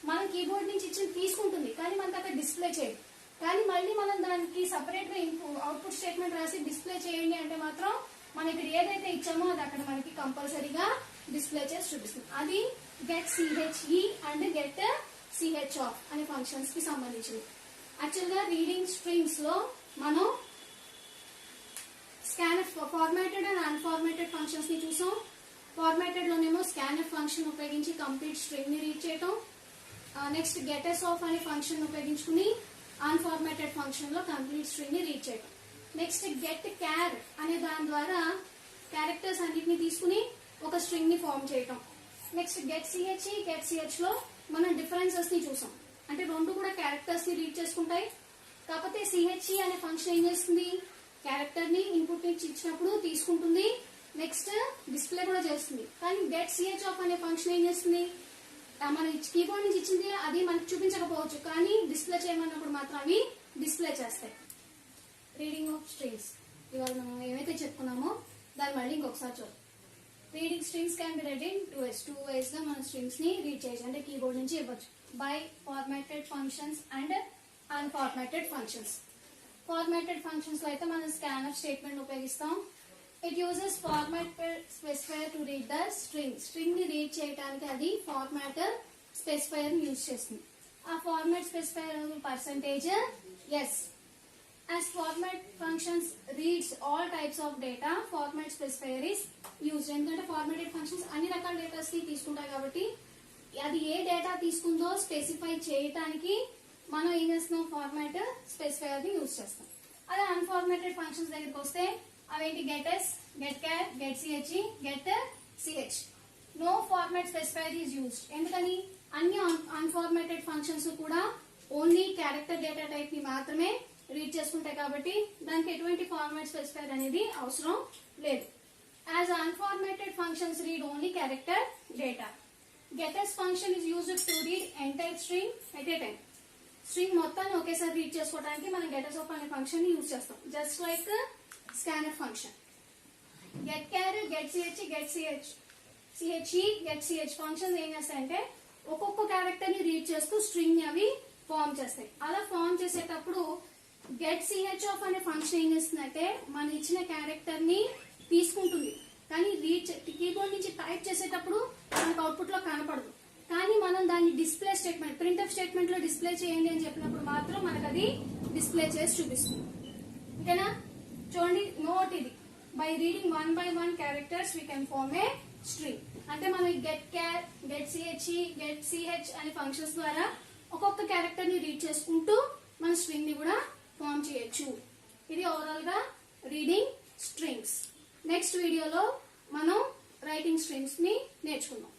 మనం కీబోర్డ్ నుంచి ఇచ్చిన తీసుకుంటుంది, కానీ మనకు అక్కడ డిస్ప్లే చేయదు. కానీ మళ్ళీ మనం దానికి సపరేట్ గా అవుట్పుట్ స్టేట్మెంట్ రాసి డిస్ప్లే చేయండి అంటే మాత్రం మనం ఇక్కడ ఏదైతే ఇచ్చామో అది అక్కడ మనకి కంపల్సరీగా డిస్ప్లే చేసి చూపిస్తుంది. అది get CHE and get CH of అనే ఫంక్షన్స్ కి సంబంధించింది. యాక్చువల్ గా రీడింగ్ స్ట్రింగ్స్ లో మనం scanf formatted and unformatted functions ని చూసాం. ఫార్మాటెడ్ లోనేమో స్కాన్ఎఫ్ ఫంక్షన్ ఉపయోగించి కంప్లీట్ స్ట్రింగ్ ని రీడ్ చేయటం. నెక్స్ట్ గెటెస్ ఆఫ్ అనే ఫంక్షన్ ఉపయోగించుకుని అన్ఫార్మాటెడ్ ఫంక్షన్ లో కంప్లీట్ స్ట్రింగ్ ని రీడ్ చేయటం. నెక్స్ట్ గెట్ క్యార్ అనే దాని ద్వారా క్యారెక్టర్స్ అన్నిటిని తీసుకుని ఒక స్ట్రింగ్ ని ఫామ్ చేయటం. నెక్స్ట్ గెట్ సిహెచ్ లో మనం డిఫరెన్సెస్ ని చూసాం. అంటే రెండు కూడా క్యారెక్టర్స్ ని రీడ్ చేసుకుంటాయి. కాకపోతే సిహెచ్ఈ అనే ఫంక్షన్ ఏం చేస్తుంది, క్యారెక్టర్ ని ఇన్పుట్ ని ఇచ్చినప్పుడు తీసుకుంటుంది, నెక్స్ట్ డిస్ప్లే కూడా చేస్తుంది. కానీ గెట్ సిహెచ్ ఆఫ్ అనే ఫంక్షన్ ఏం చేస్తుంది, మన కీబోర్డ్ నుంచి ఇచ్చింది అది మనకు చూపించకపోవచ్చు, కానీ డిస్ప్లే చేయమన్నప్పుడు మాత్రం అవి డిస్ప్లే చేస్తాయి. రీడింగ్ ఆఫ్ స్ట్రింగ్స్ ఇవాళ మనం ఏమైతే చెప్పుకున్నామో దాన్ని మళ్ళీ ఇంకొకసారి చూద్దాం. Reading strings can be red in two ways గా మన స్ట్రింగ్స్ ని రీడ్ చేయొచ్చు. అంటే కీబోర్డ్ నుంచి ఇవ్వచ్చు by formatted functions and unformatted functions. Formatted functions లో అయితే మనం స్కాన్ఎఫ్ స్టేట్మెంట్ ఉపయోగిస్తాం. It uses formatted specifier to read the string ని రీడ్ చేయడానికి అది ఫార్మాటర్ స్పెసిఫైయర్ యూజ్ చేస్తుంది. ఆ format specifier percentage S. As format functions reads all types of data, format specifier is used. ఎందుకంటే formatted functions అన్ని రకాల datas ని తీసుకుంటాయి కాబట్టి అది ఏ డేటా తీసుకుందో స్పెసిఫై చేయడానికి మనం ఏం చేస్తున్నాం, ఫార్మాట్ స్పెసిఫైయర్ ని యూజ్ చేస్తాం. అదే అన్ఫార్మాటెడ్ ఫంక్షన్స్ దగ్గరికి వస్తే అవేంటి, get S, get char, get CHE, get CH. No format specifier is used. ఎందుకని అన్ని అన్ఫార్మాటెడ్ ఫంక్షన్స్ కూడా ఓన్లీ క్యారెక్టర్ డేటా టైప్ ని మాత్రమే రీడ్ చేసుకుంటాయి కాబట్టి దానికి ఎటువంటి ఫార్మాట్ స్పెసిఫైర్ అనేది అవసరం లేదు. As unformatted functions read only character data. Gets function is used to read entire string at a time. String మొత్తాన్ని ఒకేసారి రీడ్ చేసుకోవడానికి మనం గెటర్స్ ఆఫ్ అనే ఫంక్షన్ ని యూజ్ చేస్తాం. Just like scanf function. Get char, get CH, get CHE, get CH functions ఏం చేస్తాయంటే ఒక్కొక్క క్యారెక్టర్ ని రీడ్ చేస్తూ స్ట్రింగ్ ని అవి ఫార్మ్ చేస్తాయి. అలా ఫార్మ్ చేసేటప్పుడు గెట్ సిహెచ్ ఆఫ్ అనే ఫంక్షన్ ఏం చేస్తుందంటే మన ఇచ్చిన క్యారెక్టర్ ని తీసుకుంటుంది, కానీ కీబోర్డ్ నుంచి టైప్ చేసేటప్పుడు మనకు అవుట్పుట్ లో కనపడదు. కానీ మనం దాన్ని డిస్ప్లే స్టేట్మెంట్, ప్రింట్ఎఫ్ స్టేట్మెంట్ లో డిస్ప్లే చేయండి అని చెప్పినప్పుడు మాత్రం మనకు అది డిస్ప్లే చేసి చూపిస్తుంది. ఓకేనా, చూడండి నోట్ ఇది. By reading one by one characters we can form a string. అంటే మనం get char, get CHE, get CH అనే ఫంక్షన్స్ ద్వారా ఒక్కొక్క క్యారెక్టర్ ని రీడ్ చేసుకుంటూ మన స్ట్రింగ్ ని కూడా ఫార్మ్ చేయొచ్చు. ఇది ఓవరాల్ గా రీడింగ్ స్ట్రింగ్స్. నెక్స్ట్ వీడియోలో మనం రైటింగ్ స్ట్రింగ్స్ ని నేర్చుకుందాం.